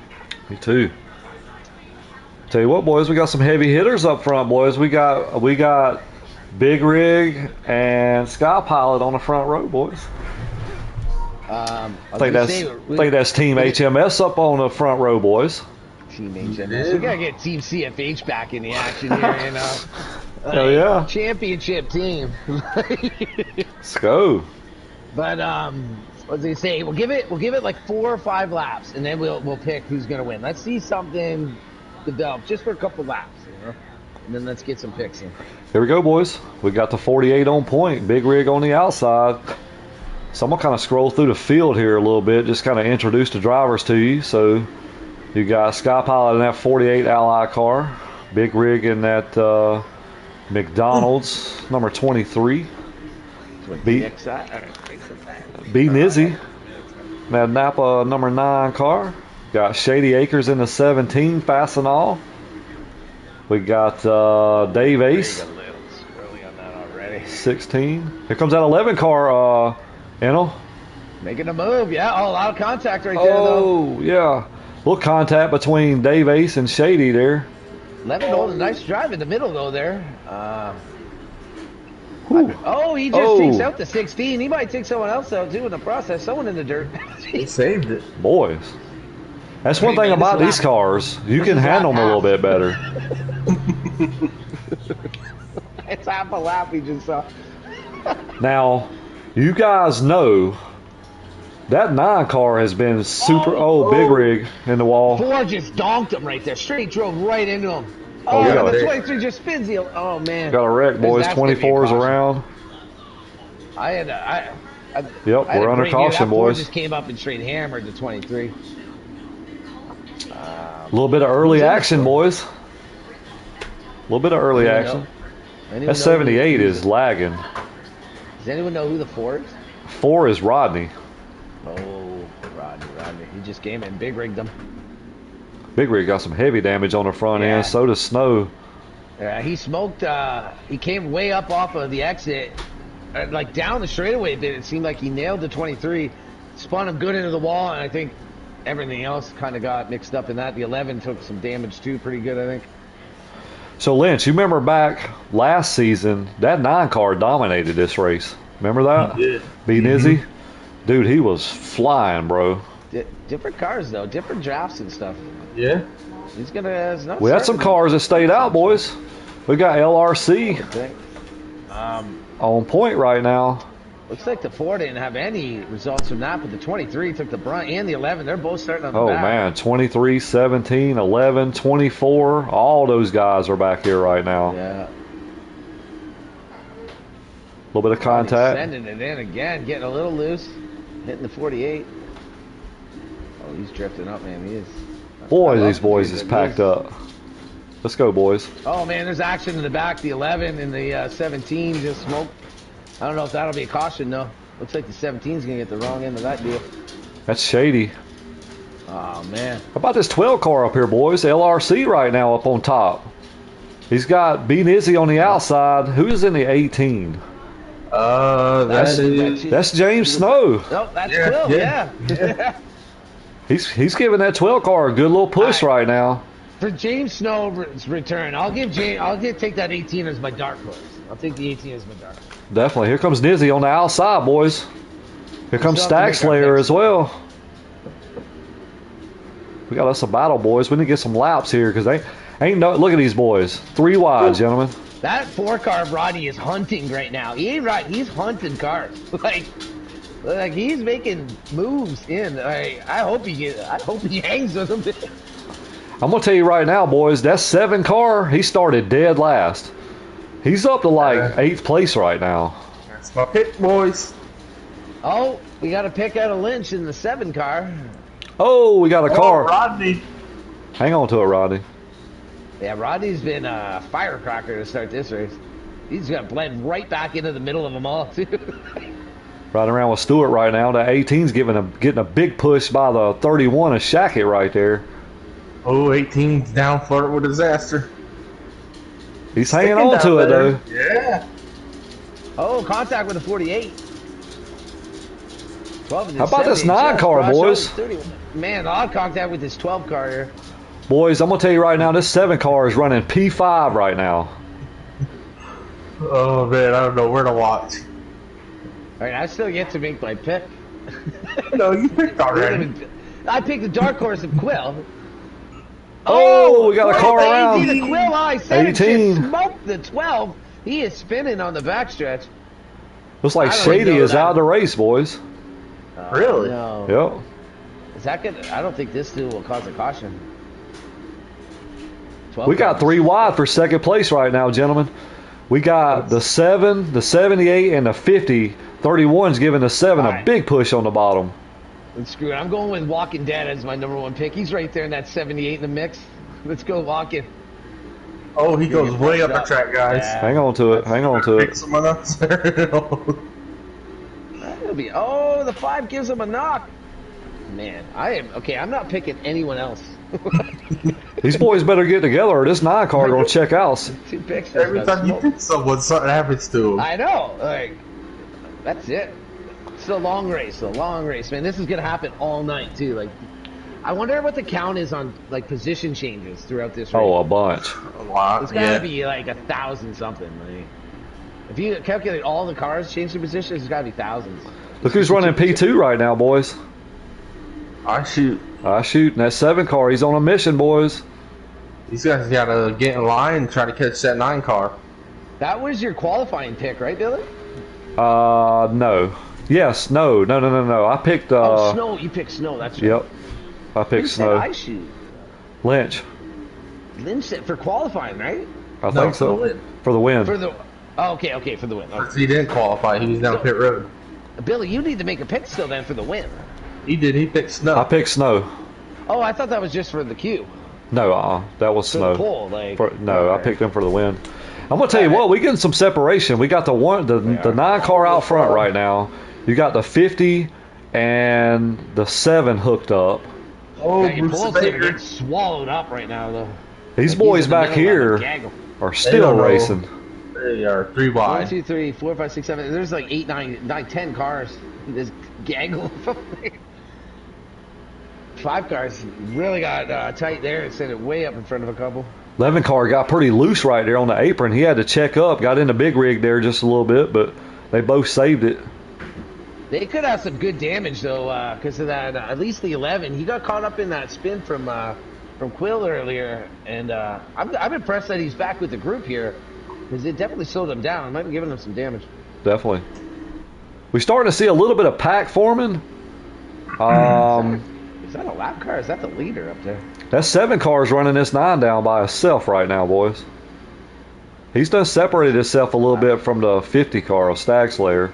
Me too. Tell you what, boys, we got some heavy hitters up front, boys. We got Big Rig and Sky Pilot on the front row, boys. I I think that's Team HMS up on the front row, boys. Team HMS. We gotta get Team CFH back in the action here, Hell yeah. Championship team. Let's go. But what they say? We'll give it like 4 or 5 laps, and then we'll pick who's gonna win. Let's see something develop just for a couple laps, and then let's get some picks in. Here we go, boys. We got the 48 on point. Big Rig on the outside. So I'm going to kind of scroll through the field here a little bit, just kind of introduce the drivers to you. So You got Sky Pilot in that 48 Ally car. Big Rig in that McDonald's number 23. B Nizzy. That Napa number 9 car. Got Shady Acres in the 17 Fastenal. We got Dave Ace. 16. Here comes that 11 car, Enel. Making a move, yeah. Oh, a lot of contact right there, though. Oh, yeah. A little contact between Dave Ace and Shady there. 11 holding a nice drive in the middle, though, there. He just takes out the 16. He might take someone else out, too, in the process. Someone in the dirt. He saved it. Boys. That's one thing about these cars. You can handle them a little bit better. It's half a lap he just saw. Now, you guys know that 9 car has been super. Big rig in the wall. 4 just donked him right there. Straight drove right into him. The 23 just spins the. Oh man. Got a wreck, boys. 24s around. Yep, we're under caution, boys. Just came up and straight hammered the 23. A little bit of early action, boys. A little bit of early action. That 78 is lagging. Does anyone know who the 4 is? 4 is Rodney. Oh, Rodney. He just came in, big rigged them. Big Rig got some heavy damage on the front end. So does Snow. Yeah, he smoked. He came way up off of the exit, like down the straightaway a bit. It seemed like he nailed the 23, spun him good into the wall, and I think everything else kind of got mixed up in that. The 11 took some damage too, pretty good, I think. So Lynch, you remember back last season that 9 car dominated this race? Remember that? He did. B Nizzy, dude, he was flying, bro. Different cars though, different drafts and stuff. Yeah. He's gonna. We had some cars that stayed out, boys. We got LRC on point right now. Looks like the 4 didn't have any results from that, but the 23 took the brunt, and the 11. They're both starting on the back. Oh man, 23, 17, 11, 24. All those guys are back here right now. Yeah. A little bit of contact. Sending it in again, getting a little loose, hitting the 48. Oh, he's drifting up, man. He is. Boy, these boys is packed up. Let's go, boys. Oh man, there's action in the back. The 11 and the 17 just smoked. I don't know if that'll be a caution though. Looks like the 17's gonna get the wrong end of that deal. That's shady. Oh man. How about this 12 car up here, boys? LRC right now up on top. He's got B Nizzy on the outside. Who is in the 18? That's James Snow. No, that's Quill. Yeah. He's giving that 12 car a good little push right now. For James Snow's return, take that 18 as my dark horse. I'll take the 18 as my dark horse. Definitely. Here comes Nizzy on the outside, boys. Here comes Stack Slayer as well. We got us a battle, boys. We need to get some laps here because ain't no. Look at these boys. 3 wide, gentlemen. That 4 car of Rodney is hunting right now. He ain't right. He's hunting cars. Like he's making moves in. I hope he hangs with him. I'm gonna tell you right now, boys. That 7 car, he started dead last. He's up to like 8th place right now. That's my pick, boys. Oh, we got to pick out a Lynch in the 7 car. Oh, we got a car. Rodney. Hang on to it, Rodney. Yeah, Rodney's been a firecracker to start this race. He's got blend right back into the middle of them all, too. Riding around with Stewart right now. The 18's getting a big push by the 31 of Shackett right there. Oh, 18's down flirt with disaster. He's hanging on to it, though. Yeah. Oh, contact with the 48. 12 How about this 9 car, boys? Man, odd contact with this 12 car here. Boys, I'm going to tell you right now, this 7 car is running P5 right now. Oh, man, I don't know where to watch. All right, I still yet to make my pick. No, you picked already. I picked the dark horse of Quill. Oh, we got a car around. The Quill, I said 18. It just smoked the 12. He is spinning on the backstretch. Looks like Shady is out of the race, boys. Really? No. Yep. Is that good? I don't think this duel will cause a caution. We got 3 wide for 2nd place right now, gentlemen. We got the 7, the 78, and the 50. 31's giving the 7 a big push on the bottom. And screw it. I'm going with Walking Dead as my #1 pick. He's right there in that 78 in the mix. Let's go Walking. Oh, he goes way up the track, guys. Yeah. Hang on to it. Hang on to Pick it. someone else. That'll be. Oh, the 5 gives him a knock. Man, I'm not picking anyone else. These boys better get together, or this 9 car gonna check out. 2 picks. Every time you pick someone, something happens to him. I know. Like, that's it. It's a long race. Man. This is gonna happen all night too. Like, I wonder what the count is on like position changes throughout this race. Oh, a bunch. A lot. It's gotta be like 1,000 something. Like, if you calculate all the cars change their positions, it's gotta be thousands. Look who's running P2 right now, boys. I shoot. I shoot. And that 7 car, he's on a mission, boys. These guys gotta get in line and try to catch that 9 car. That was your qualifying pick, right, Billy? No. Yes, no. I picked, Snow. You picked Snow. That's right. Yep. I picked Who Snow. said I shoot? Lynch. Lynch said for qualifying, right? I think so. For the win. For the. Oh, okay, for the win. Okay. He didn't qualify. He was down pit road. Billy, you need to make a pick still then for the win. He did. He picked Snow. I picked Snow. Oh, I thought that was just for the queue. No, that was For Snow. the pole, like. I picked him for the win. I'm gonna tell you what, we getting some separation. We got the 9 car out front right now. You got the 50 and the 7 hooked up. Oh, Yeah, your Bruce pole's Baker. getting swallowed up right now, though. These Like, boys he's in the back middle of here a gaggle. are still know. racing. They are 3 1, wide. 2, 3, 4, 5, 6, 7. There's like 8, 9, 10 cars. This gaggle. 5 cars really got tight there and sent it way up in front of a couple. 11 car got pretty loose right there on the apron. He had to check up, got in the big rig there just a little bit, but they both saved it. They could have some good damage though, because of that. At least the 11, he got caught up in that spin from Quill earlier, and I'm impressed that he's back with the group here, because it definitely slowed him down. It might be giving him some damage. Definitely. We're starting to see a little bit of pack forming. Is that a lap car? Or is that the leader up there? That 7 car is running this 9 down by himself right now, boys. He's done separated himself a little bit from the 50 car of Stag Slayer.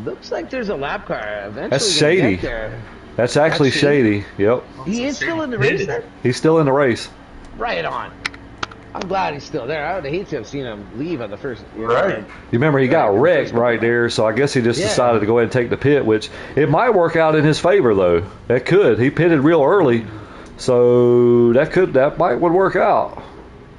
Looks like there's a lap car. Eventually That's gonna shady. get there. That's actually That's shady. Yep. He is still in the race there? He's still in the race. Right on. I'm glad he's still there. I would hate to have seen him leave on the first. Right. You remember he got wrecked right there, so I guess he just decided to go ahead and take the pit, which it might work out in his favor though. That could. He pitted real early, so that would work out.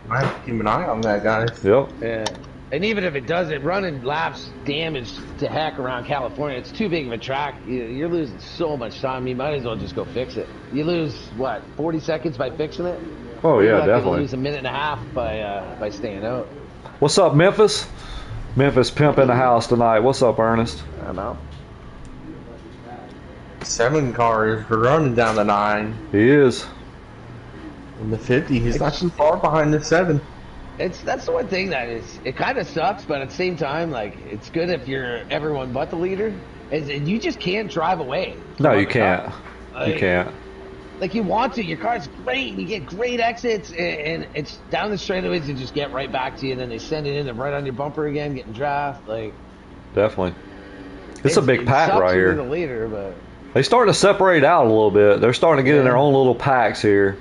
I have to keep an eye on that, guys. Yep. Yeah. And even if it doesn't, running laps damage to heck around California. It's too big of a track. You're losing so much time. You might as well just go fix it. You lose, what, 40 seconds by fixing it? Oh yeah, You're lucky to definitely. lose a minute and a half by staying out. What's up, Memphis? Memphis pimp in the house tonight. What's up, Ernest? I'm out. 7 car is running down the 9. He is. In the 50, he's not too far behind the 7. That's the one thing that is, it kind of sucks, but at the same time, like, it's good if you're everyone but the leader, and you just can't drive away. No, you can't. Like, You can't. Like, you want to. Your car's great. You get great exits, and it's down the straightaways and just get right back to you, and then they send it in and right on your bumper again, getting draft. Like, Definitely. It's a big pack sucks right when you're here. the leader, but They starting to separate out a little bit. They're starting to get in their own little packs here.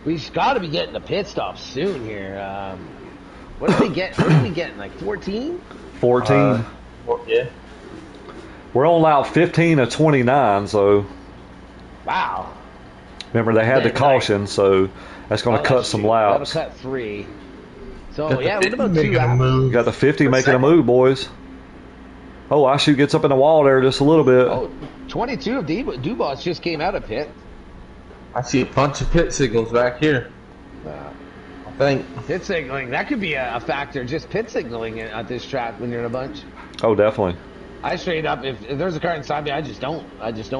we've got to be getting the pit stop soon here. What are we getting? Like 14? 14. Yeah. We're on lap 15 of 29, so Wow. remember they had the Yeah, caution, so that's going to cut some laps. That'll cut 3. So, Got the yeah, what 50 about 2 making a laps? move. You got the 50 For making a second. move, boys. Oh, Ashu gets up in the wall there just a little bit. Oh, 22 of Dubas just came out of pit. I see a bunch of pit signals back here. I think. Pit signaling, that could be a factor, just pit signaling at this track when you're in a bunch. Oh, definitely. I straight up, if there's a car inside me, I just don't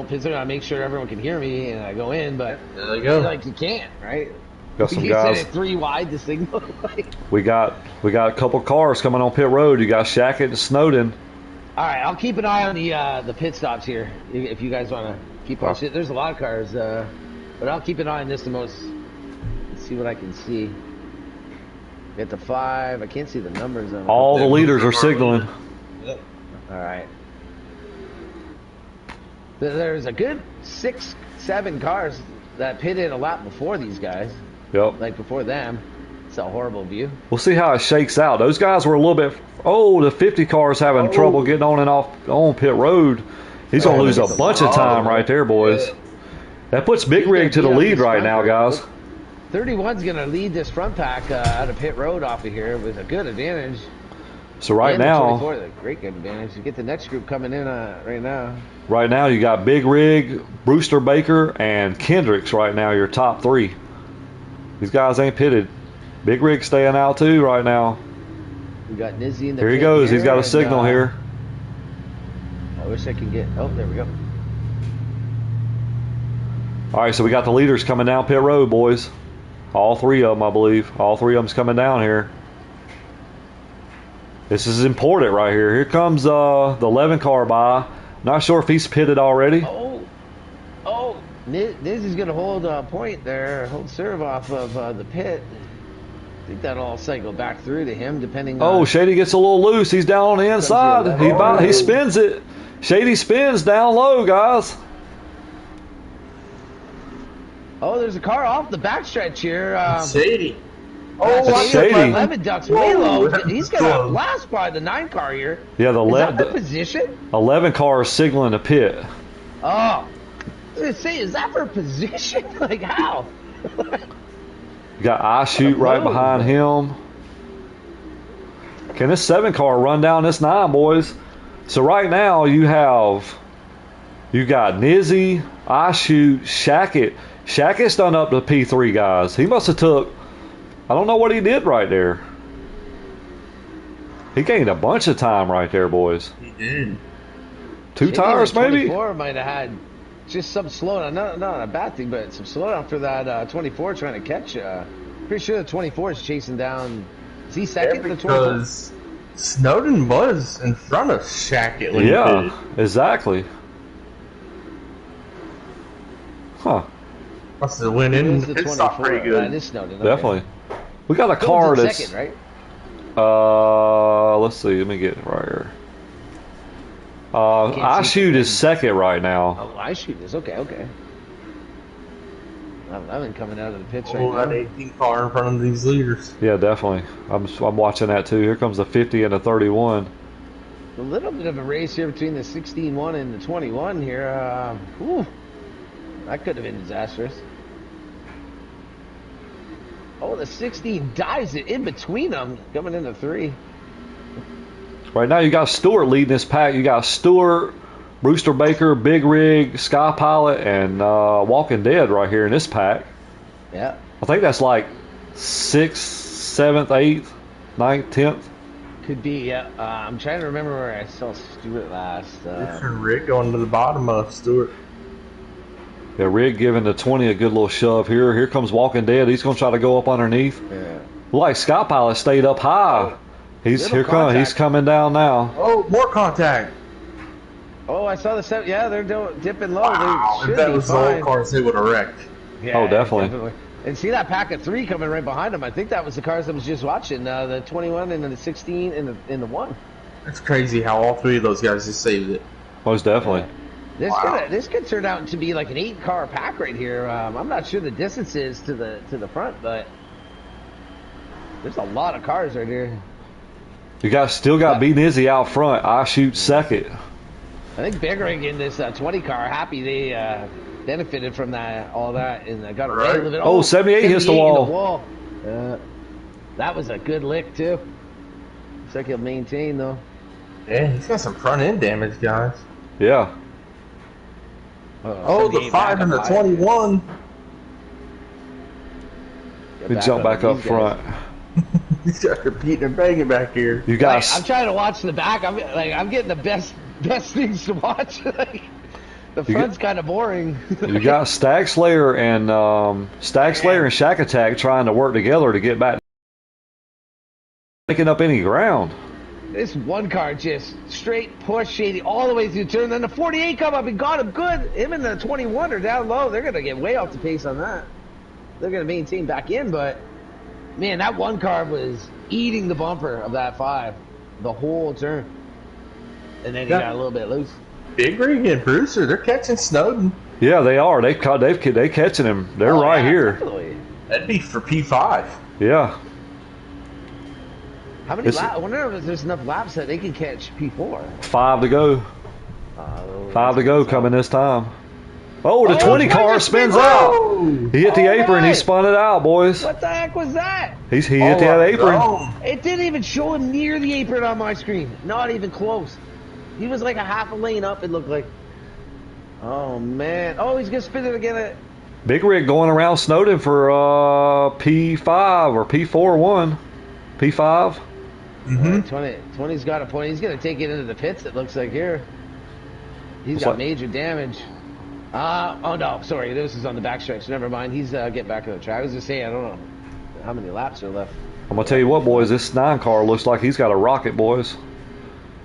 pit signal. I make sure everyone can hear me and I go in, but There they go. like you can't, right? Got some you guys. set it 3 wide to signal. Like, We got a couple cars coming on pit road. You got Shackett and Snowden. all right, I'll keep an eye on the pit stops here if you guys want to keep watching. There's a lot of cars, but I'll keep an eye on this the most. Let's see what I can see. Get the 5. I can't see the numbers on it. All the leaders are signaling. All right. There's a good 6, 7 cars that pitted a lap before these guys. Yep. Like before them. It's a horrible view. We'll see how it shakes out. Those guys were a little bit. Oh, the 50 car's having trouble getting on and off on pit road. He's gonna lose a bunch of time right there, boys. That puts Big Rig to the lead right now, guys. 31's gonna lead this front pack out of pit road off of here with a good advantage. So right now, 24, a great good advantage. You get the next group coming in right now. Right now, you got Big Rig, Brewster Baker, and Kendricks right now, your top 3. These guys ain't pitted. Big Rig staying out too right now. We got Nizzy in the Here he pit goes. here, He's got a signal here. I wish I could get. Oh, there we go. All right, so we got the leaders coming down pit road, boys. All 3 of them, I believe. All 3 of them's coming down here. This is important right here. Here comes the 11 car by. Not sure if he's pitted already. Oh, Nizzy's gonna hold point there, hold serve off of the pit. I think that'll all cycle back through to him, depending on... Oh, Shady gets a little loose. He's down on the inside. He spins it. Shady spins down low, guys. Oh, there's a car off the backstretch here. Shady. Oh, Shady. 11 ducks way low. He's gonna blast by the 9 car here. Yeah, the position? 11 car is signaling the pit. Oh, I was gonna say, is that for position? Like how? You got I Shoot right behind him. Can this 7 car run down this 9, boys? So right now you got Nizzy, I Shoot, Shackett. Shackett's done up to P3, guys. He must have took, I don't know what he did right there. He gained a bunch of time right there, boys. He did. 2 tires, maybe? 24 might have had just some slowdown. Not a bad thing, but some slowdown for that 24 trying to catch. Pretty sure the 24 is chasing down. Is he second to the 24? Because Snowden was in front of Shackett when he did. Exactly. Huh. Must have went in. It's not pretty good. That is Snowden. Okay. Definitely. We got a car that's second, right? Let's see. Let me get it right here. I Shoot is second right now. Oh, I Shoot is okay. I've been coming out of the pits right Oh, now. that 18 car in front of these leaders. Yeah, definitely. I'm watching that too. Here comes the 50 and the 31. A little bit of a race here between the 16-1 and the 21 here. Whew, that could have been disastrous. Oh, the 16 dives it in between them, coming into 3. Right now you got Stewart leading this pack. You got Stewart, Brewster Baker, Big Rig, Sky Pilot, and Walking Dead right here in this pack. Yeah. I think that's like 6th, 7th, 8th, 9th, 10th. Could be, yeah. I'm trying to remember where I saw Stewart last. Different Rick going to the bottom of Stewart. Yeah, Rig giving the 20 a good little shove here. Here comes Walking Dead. He's going to try to go up underneath. Yeah. Like Sky Pilot stayed up high. He's coming down now. Oh, more contact. Oh, I saw the 7. Yeah, they're dipping low. Wow, They if that was the fine. old cars, they would have wrecked. Yeah, Oh, definitely. And see that pack of 3 coming right behind them. I think that was the cars I was just watching. The 21 and the 16 and the 1. It's crazy how all 3 of those guys just saved it. Most definitely. This could turn out to be like an 8-car pack right here. I'm not sure the distance is to the front, but there's a lot of cars right here. You still got B Nizzy out front. I Shoot second. I think Big Rig in this 20 car happy they benefited from all that and got away a little bit. Oh, 78 hits the wall. That was a good lick too. Looks like he'll maintain though. Yeah, he's got some front end damage, guys. Yeah. Oh, the 5 and the 21. Good jump back up front. He's got repeating and banging back here. You got. I'm trying to watch the back. I'm getting the best things to watch. The front's kind of boring. You got Stag Slayer and Shack Attack trying to work together to get back, picking up any ground. This 1 car just straight push Shady all the way through the turn. Then the 48 come up and got him good. Him and the 21 are down low. They're gonna get way off the pace on that. They're gonna maintain back in, but man, that 1 car was eating the bumper of that 5 the whole turn. And then he got a little bit loose. Big Rig and Brewster, they're catching Snowden. Yeah, they are. They catching him. They're right yeah, here. Definitely. That'd be for P5. Yeah. How many laps? I wonder if there's enough laps that they can catch P4. 5 to go. 5 to go coming this time. Oh, the 20 car spins out. He hit the apron. He spun it out, boys. What the heck was that? He hit that apron. It didn't even show him near the apron on my screen. Not even close. He was like a half a lane up, it looked like. Oh, man. Oh, he's going to spin it again. Big Rig going around Snowden for P5 or P4-1. P5. Mm-hmm. 20's got a point. He's going to take it into the pits, it looks like here. He's got major damage. Oh, no, sorry. This is on the backstretch. Never mind. He's getting back on the track. I was just saying, I don't know how many laps are left. I'm going to tell you what, boys. This 9 car looks like he's got a rocket, boys.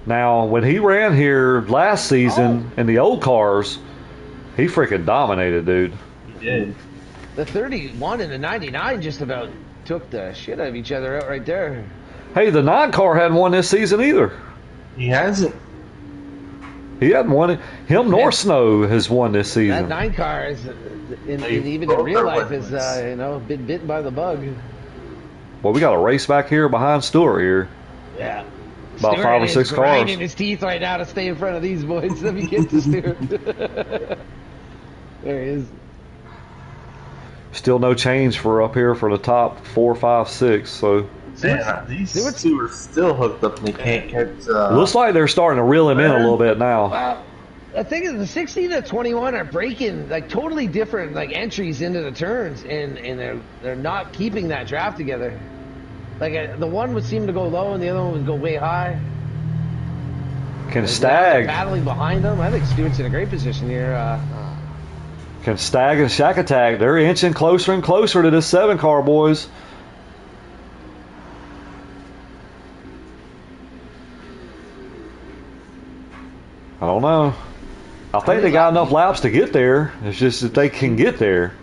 Now, when he ran here last season in the old cars, he freaking dominated, dude. He did. The 31 and the 99 just about took the shit out of each other out right there. Hey, the 9 car hadn't won this season either. He hasn't. He hadn't won it. Him nor Snow has won this season. That 9 car is, even in real life, is been bitten by the bug. Well, we got a race back here behind Stewart here. Yeah. About Stewart 5 or 6 cars. grinding his teeth right now to stay in front of these boys. Let me get to Stewart. There he is. Still no change for up here for the top 4, 5, 6. So man, these two are still hooked up and they can't catch. Looks like they're starting to reel him in a little bit now. Well, the thing is, the 16 to 21 are breaking like totally different like entries into the turns, and they're not keeping that draft together. Like the one would seem to go low, and the other one would go way high. Can Stag battling behind them? I think Stewart's in a great position here. Can Stag and Shack Attack? They're inching closer and closer to this 7 car, boys. I don't know. I think they got enough laps to get there. It's just that they can get there.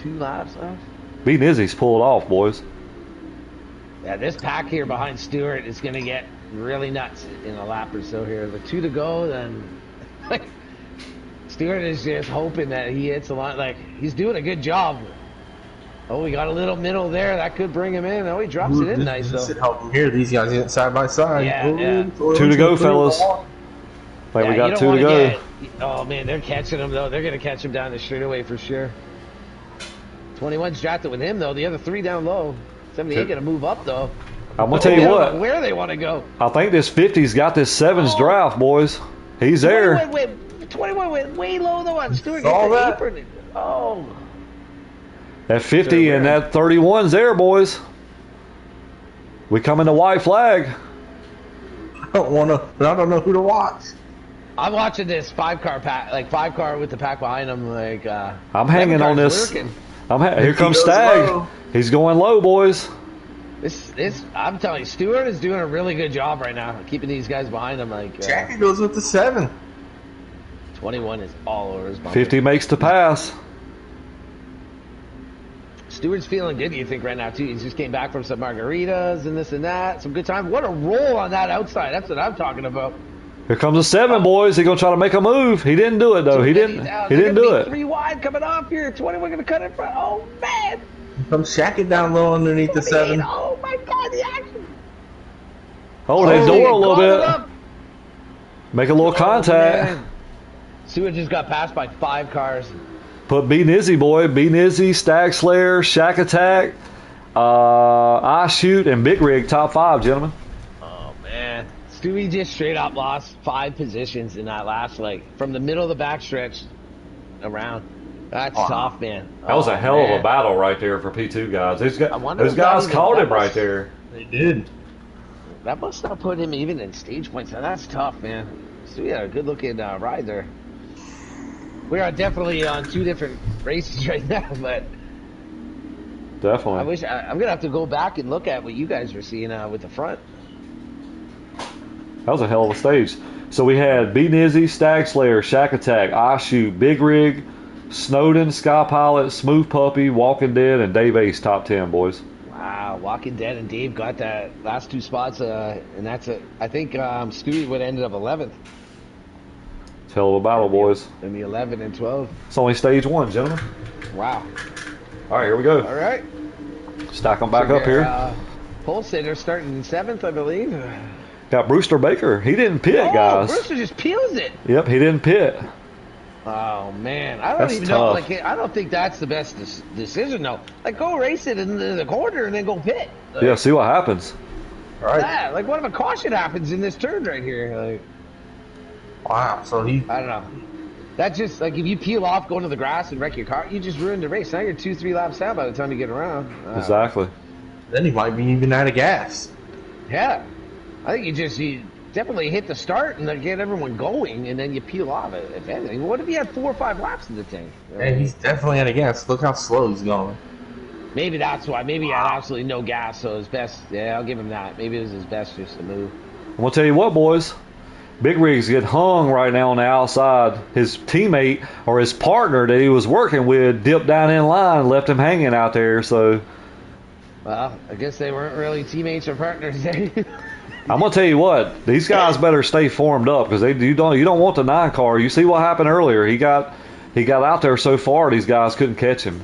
2 laps left. Beating Izzy's pulled off, boys. Yeah, this pack here behind Stewart is going to get really nuts in a lap or so here. The 2 to go, then Stewart is just hoping that he hits a lot. Like, he's doing a good job. Oh, we got a little middle there. That could bring him in. Oh, he drops it in nice, though. This should help him here. These guys get side by side. Yeah. 2 to go, fellas. Like we got 2 to go. Oh, man, they're catching him, though. They're going to catch him down the straightaway for sure. 21's drafted with him, though. The other 3 down low. 78 going to move up, though. I'm going to tell you what. Where they want to go. I think this 50's got this 7's draft, boys. He's there. 21 went way low, though, on Stewart. Saw that? Apron. Oh. That 50 and that 31's there, boys. We come in the white flag. I don't know who to watch. I'm watching this 5-car pack, like 5-car with the pack behind him. Like I'm hanging on this. Working. Here comes Stag. Low. He's going low, boys. I'm telling you, Stewart is doing a really good job right now, keeping these guys behind him. Like Jackie goes with the 7. 21 is all over his bumper. 50 makes the pass. Stewart's feeling good, you think, right now, too. He just came back from some margaritas and this and that. Some good time. What a roll on that outside. That's what I'm talking about. Here comes a 7, boys. He's going to try to make a move. He didn't do it, though. He didn't do it. 3 wide coming off here. 21 going to cut in front. Oh, man. Here comes Shackett down low underneath the 7. Oh, my God, the action. Hold that door a little bit. Make a little contact. Man. Stewart just got passed by 5 cars. Put Beating Izzy, boy. Beating Izzy, Stag Slayer, Shack Attack, I Shoot, and Big Rig top 5, gentlemen. Oh, man. Stewie just straight up lost 5 positions in that last leg. From the middle of the backstretch around. That's tough, man. That was a hell of a battle right there for P2 guys. Those guys caught him right there. They did. That must not put him even in stage points. Now, that's tough, man. Stewie had a good-looking ride there. We are definitely on 2 different races right now, but definitely. I'm gonna have to go back and look at what you guys were seeing with the front. That was a hell of a stage. So we had Beating Izzy, Stag Slayer, Shack Attack, I Shoot, Big Rig, Snowden, Sky Pilot, Smooth Puppy, Walking Dead, and Dave Ace top 10, boys. Wow, Walking Dead and Dave got that last 2 spots, and that's it. I think Stewie would have ended up 11th. hell of a battle, boys. In the 11 and 12. It's only stage 1, gentlemen. Wow. All right, here we go. All right. Stack them back up here. Pole sitter starting in 7th, I believe. Got Brewster Baker. He didn't pit, guys. Brewster just peels it. Yep, he didn't pit. Oh man, I don't That's even tough. know. Like, I don't think that's the best decision though. Like, go race it in the corner and then go pit. Like, Yeah, see what happens. All right. yeah, like what if a caution happens in this turn right here? Like, Wow. So he. I don't know. That's just like if you peel off, go into the grass and wreck your car, you just ruined the race. Now you're 2-3 laps down by the time you get around. Exactly. Then he might be even out of gas. Yeah, I think you definitely hit the start and then get everyone going, and then you peel off it. If anything, what if you had 4 or 5 laps in the tank? And he's definitely out of gas. Look how slow he's going. Maybe that's why. Maybe he had absolutely no gas, so his best. Yeah, I'll give him that. Maybe it was his best just to move. I'm gonna tell you what, boys. Big Rig's get hung right now on the outside. His teammate or his partner that he was working with dipped down in line and left him hanging out there. So Well, I guess they weren't really teammates or partners. I'm gonna tell you what, these guys better stay formed up because you don't want the 9 car. You see what happened earlier. He got out there so far these guys couldn't catch him.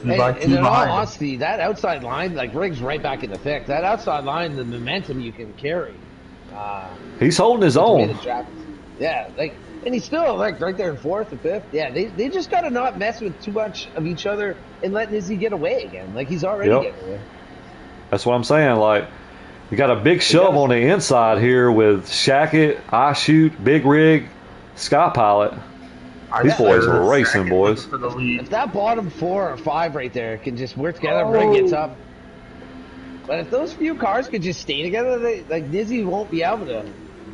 And in all honesty, that outside line, like Riggs right back in the thick. That outside line, the momentum you can carry. He's holding his own. Yeah, like, and he's still like right there in 4th and 5th. Yeah, they just gotta not mess with too much of each other and let Izzy get away again. Like he's already getting away. That's what I'm saying. Like you got a big shove on the inside here with Shackett, I Shoot, Big Rig, Sky Pilot. These boys are racing, boys. If that bottom 4 or 5 right there can just work together, Rig gets up. But if those few cars could just stay together, like Nizzy won't be able to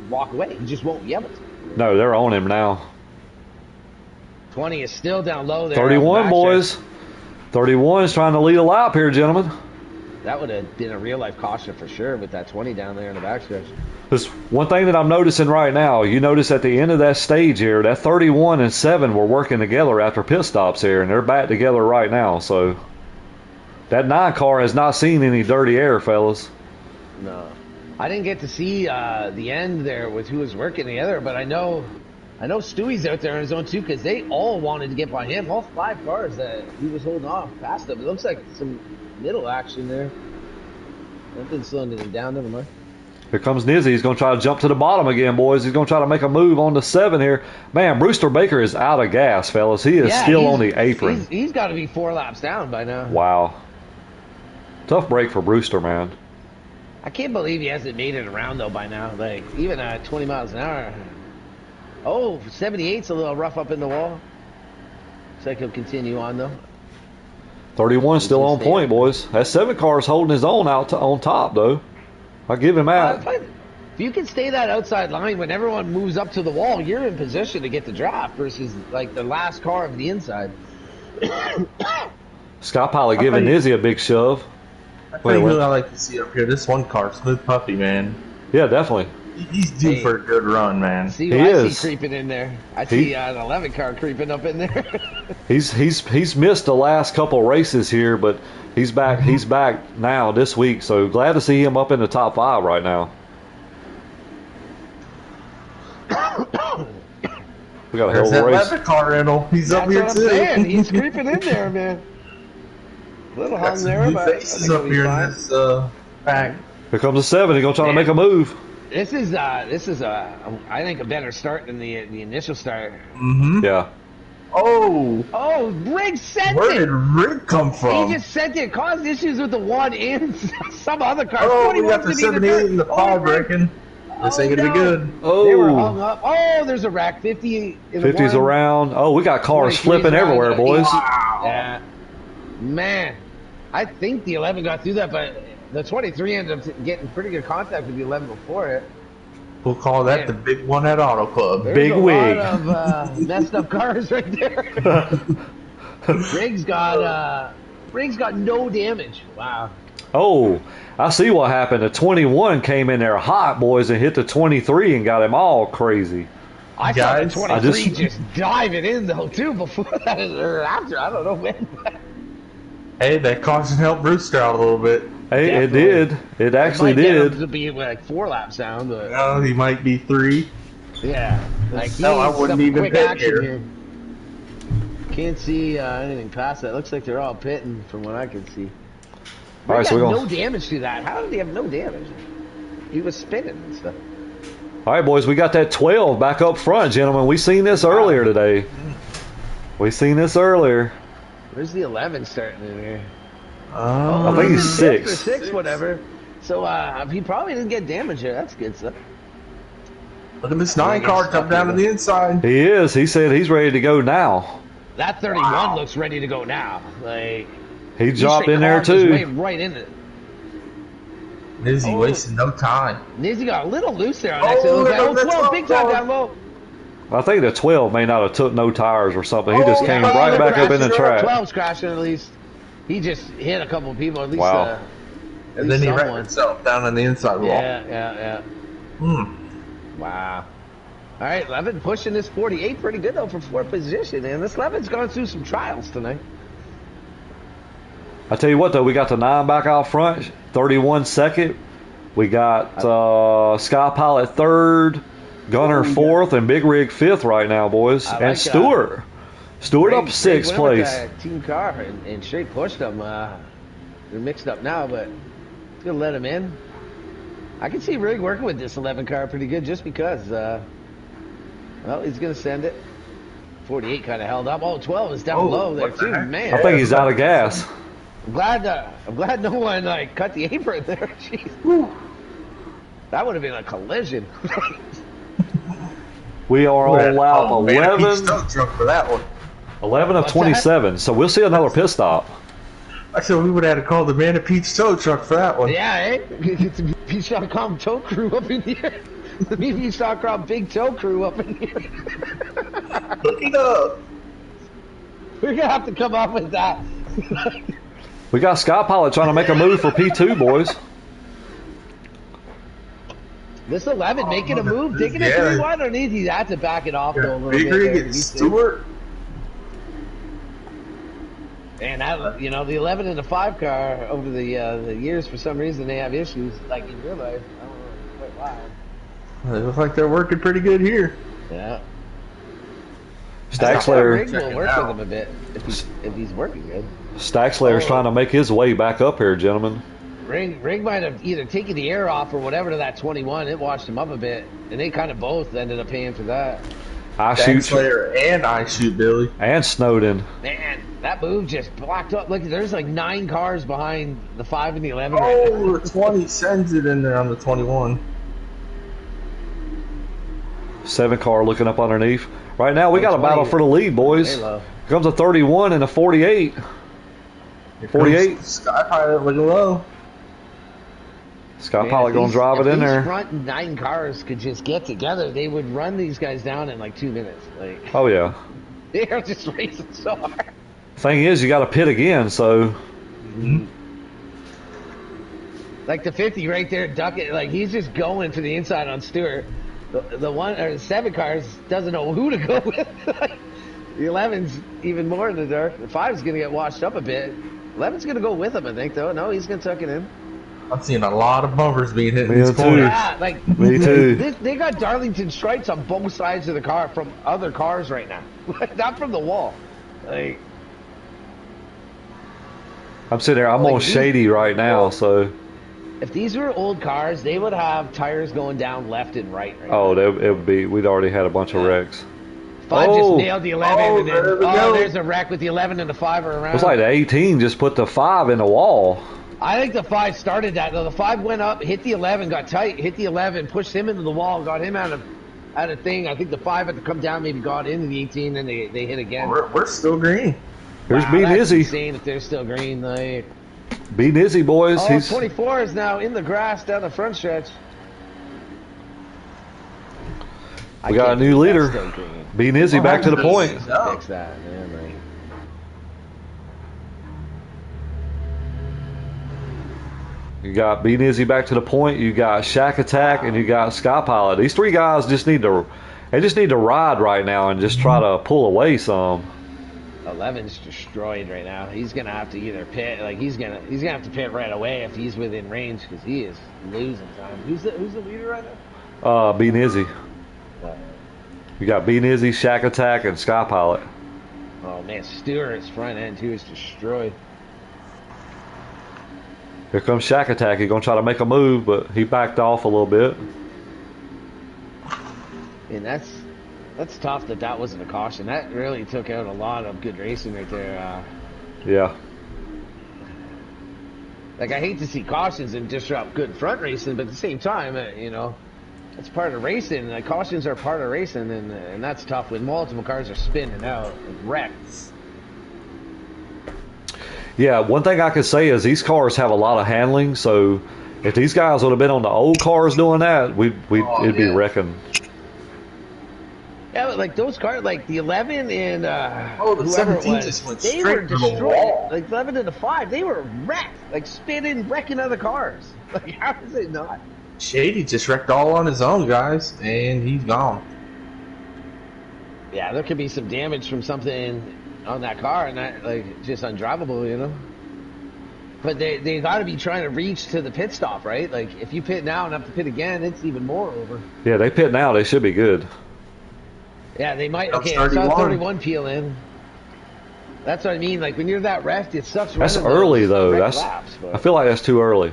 walk away. He just won't be able to. No, they're on him now. 20 is still down low there. 31, boys. 31 is trying to lead a lap here, gentlemen. That would have been a real life caution for sure with that 20 down there in the backstretch. There's one thing that I'm noticing right now. You notice at the end of that stage here, that 31 and 7 were working together after pit stops here, and they're back together right now. So that 9 car has not seen any dirty air, fellas. No. I didn't get to see the end there with who was working together, but I know Stewie's out there on his own too because they all wanted to get by him. All 5 cars that he was holding off past them. It looks like some middle action there. Nothing slowing anything down, never mind. Here comes Nizzy. He's going to try to jump to the bottom again, boys. He's going to try to make a move on the 7 here. Man, Brewster Baker is out of gas, fellas. He is still on the apron. He's got to be 4 laps down by now. Wow. Tough break for Brewster, man. I can't believe he hasn't made it around, though, by now. Like, even at 20 miles an hour. Oh, 78's a little rough up in the wall. Looks like he'll continue on, though. 31 still on point, boys. That 7 car is holding his own out on top, though. I'll give him that. If you can stay that outside line when everyone moves up to the wall, you're in position to get the draft versus like the last car of the inside. Sky Pilot giving Izzy a big shove. I tell you who I like to see up here. This one car, Smooth Puppy, man. Yeah, definitely. He's due for a good run, man. See who I see creeping in there. I see an 11 car creeping up in there. he's missed the last couple races here, but he's back. He's back now this week. So glad to see him up in the top 5 right now. We got a hell of a race. There's that car rental. He's up here too. He's creeping in there, man. A little hung there, but faces up here in this back. Here comes the 7. He's gonna try to make a move. This is I think a better start than the initial start. Mm-hmm. Yeah. Oh, Rig sent it. Where did Rig come from? He just sent it. Caused issues with the 1 and some other car. Oh, we got the 78 and the 5 breaking. This ain't gonna be good. Oh, they were hung up. Oh, there's a rack. 50 in the 50's around. Oh, we got cars flipping everywhere, boys. Wow. Yeah. Man, I think the 11 got through that, but the 23 ended up getting pretty good contact with the 11 before it. We'll call that the big one at Auto Club. There's big a wig. lot of messed up cars right there. Riggs got no damage. Wow. Oh, I see what happened. The 21 came in there hot, boys, and hit the 23 and got him all crazy. I saw the 23 just diving in, though, too, before that or after. I don't know when. Hey, that caution helped Brewster out a little bit. Hey, Definitely. it did. It actually might get him did. to be like 4 laps down, but Well, he might be 3. Yeah, like he No, I needs wouldn't some even quick pit action here. here. Can't see anything past that. Looks like they're all pitting from what I can see. All Rick right, so had we're no going. damage to that. How did he have no damage? He was spinning and stuff. All right, boys, we got that 12 back up front, gentlemen. We seen this earlier today. We seen this earlier. Where's the 11 starting in here? I think he's fifth or 6. sixth, whatever. So he probably didn't get damage here. That's good stuff. Look at this 9 car jump down to the inside. He is. He said he's ready to go now. That 31 looks ready to go now. Like He dropped in there too. Right in it. Nizzy wasting no time. Nizzy got a little loose there on exit. look at that 12, big time 12. down low. I think the 12 may not have took no tires or something. He just came yeah, right back up in the Crashing. track. 12's crashing at least. He just hit a couple of people at least. Wow. And then he wrecked himself down on the inside wall. Yeah. Hmm. Wow. All right, Levin pushing this 48 pretty good though for 4th position, and this Levin's gone through some trials tonight. I tell you what, though, we got the 9 back out front, 31 second. We got Sky Pilot 3rd, Gunner 4th, and Big Rig 5th right now, boys. And Stewart. Stewart up 6th place. Team car and straight pushed them. They're mixed up now, but it's gonna let him in. I can see Rig working with this 11 car pretty good just because. Well, he's gonna send it. 48 kind of held up. 12 is down low there too, man. I think he's out of gas. I'm glad no one cut the apron there. Jeez. Woo. That would have been a collision. We are on lap 11. Truck for that one. 11 of 27, so we'll see another pit stop. I said we would have had to call the Man of Pete's tow truck for that one. Yeah, eh? Get the Peach.com tow crew up in here. The Peach.com big tow crew up in here. Look it up. We're going to have to come up with that. We got Sky Pilot trying to make a move for P2, boys. This 11 making a move, taking it 3 wide underneath. He had to back it off though a little Big bit. Rig and Stewart. And that, the 11 and the 5 car over the years, for some reason they have issues. Like in real life, I don't know quite why. They look like they're working pretty good here. Yeah. Staxler will work with him a bit if he's working good. Staxler's trying to make his way back up here, gentlemen. Rig might have either taken the air off or whatever to that 21. It washed him up a bit, and they kind of both ended up paying for that. I shoot Slayer and I shoot Billy and Snowden. Man, that move just blocked up. Look, there's like 9 cars behind the 5 and the 11. Oh, the 20 sends it in there on the 21. 7 car looking up underneath. Right now, we got a battle for the lead, boys. Here comes a 31 and a 48. 48. Sky Pilot looking low. Sky Pilot going to drive it in there. If these front 9 cars could just get together, they would run these guys down in like 2 minutes. Like, oh, yeah. They are just racing so hard. Thing is, you got to pit again, so. Like the 50 right there, ducking. Like he's just going to the inside on Stewart. The 1 or the 7 cars doesn't know who to go with. The 11's even more in the dark. The 5's going to get washed up a bit. 11's going to go with him, I think, though. No, he's going to tuck it in. I'm seeing a lot of bumpers being hit in this corner. Yeah, like me too. They got Darlington stripes on both sides of the car from other cars right now, not from the wall. Like I'm sitting there. I'm on shady right now, so. If these were old cars, they would have tires going down left and right. Oh, it would be. We'd already had a bunch of wrecks. 5 just nailed the 11, and then there's a wreck with the 11 and the 5 are around. It's like the 18 just put the 5 in the wall. I think the 5 started that though. The 5 went up, hit the 11, got tight, hit the 11, pushed him into the wall, got him out of thing. I think the 5 had to come down, maybe got into the 18, and they hit again. We're still green. Here's B Nizzy. Insane if they're still green. Like, B Nizzy, boys. Oh, 24 is now in the grass down the front stretch. We got a new leader. B Nizzy back to the point. Fix that, man. Like, you got B Nizzy back to the point. You got Shack Attack, and you got Sky Pilot. These 3 guys just need to ride right now and just try to pull away some. 11's destroyed right now. He's gonna have to either pit, like he's gonna have to pit right away if he's within range because he is losing time. Who's the leader right now? B Nizzy. You got B Nizzy, Shack Attack, and Sky Pilot. Oh man, Stewart's front end too is destroyed. Here comes Shack Attack. He's gonna try to make a move, but he backed off a little bit. And that's tough that wasn't a caution. That really took out a lot of good racing right there. Yeah. Like, I hate to see cautions and disrupt good front racing, but at the same time, you know, it's part of racing. Like, cautions are part of racing, and that's tough when multiple cars are spinning out and wrecked. Yeah, one thing I could say is these cars have a lot of handling, so if these guys would have been on the old cars doing that, it'd be wrecking. Yeah, but like those cars, like the 11 and the whoever it 17 was, just went they straight were to the destroyed. wall. Like 11 and the 5, they were wrecked, like spinning, wrecking other cars. Like, how is it not? Shady just wrecked all on his own, guys, and he's gone. Yeah, there could be some damage from something on that car, and that like just undrivable, you know. But they got to be trying to reach to the pit stop, right? Like, if you pit now and have to pit again, it's even more over. Yeah, they pit now. They should be good. Yeah, they might. That's Okay, I saw 31. 31 peel in. That's what I mean. Like, when you're that wrecked, it sucks. That's running early those though. wrecked That's laps, but- I feel like that's too early.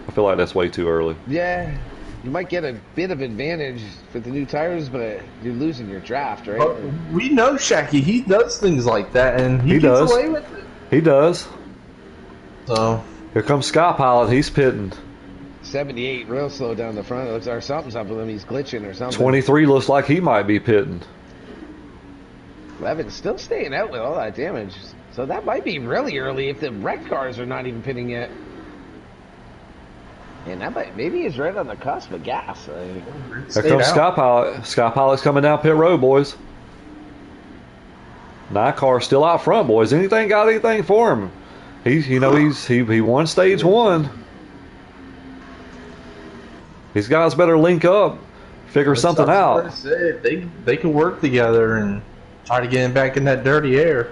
I feel like that's way too early. Yeah, you might get a bit of advantage for the new tires, but you're losing your draft, right? But we know Shacky. He does things like that, and he gets does. away with it. He does. So Here comes Sky Pilot. He's pitting. 78 real slow down the front. It looks like something's up with him. He's glitching or something. 23 looks like he might be pitting. 11 still staying out with all that damage. So that might be really early if the wrecked cars are not even pitting yet. And that might, maybe he's right on the cusp of gas. Like, Here comes Sky Pilot. Sky Pilot's coming down pit road, boys. Nycar's still out front, boys. Anything got anything for him? He won stage 1. These guys better link up, figure something out. They can work together and try to get him back in that dirty air.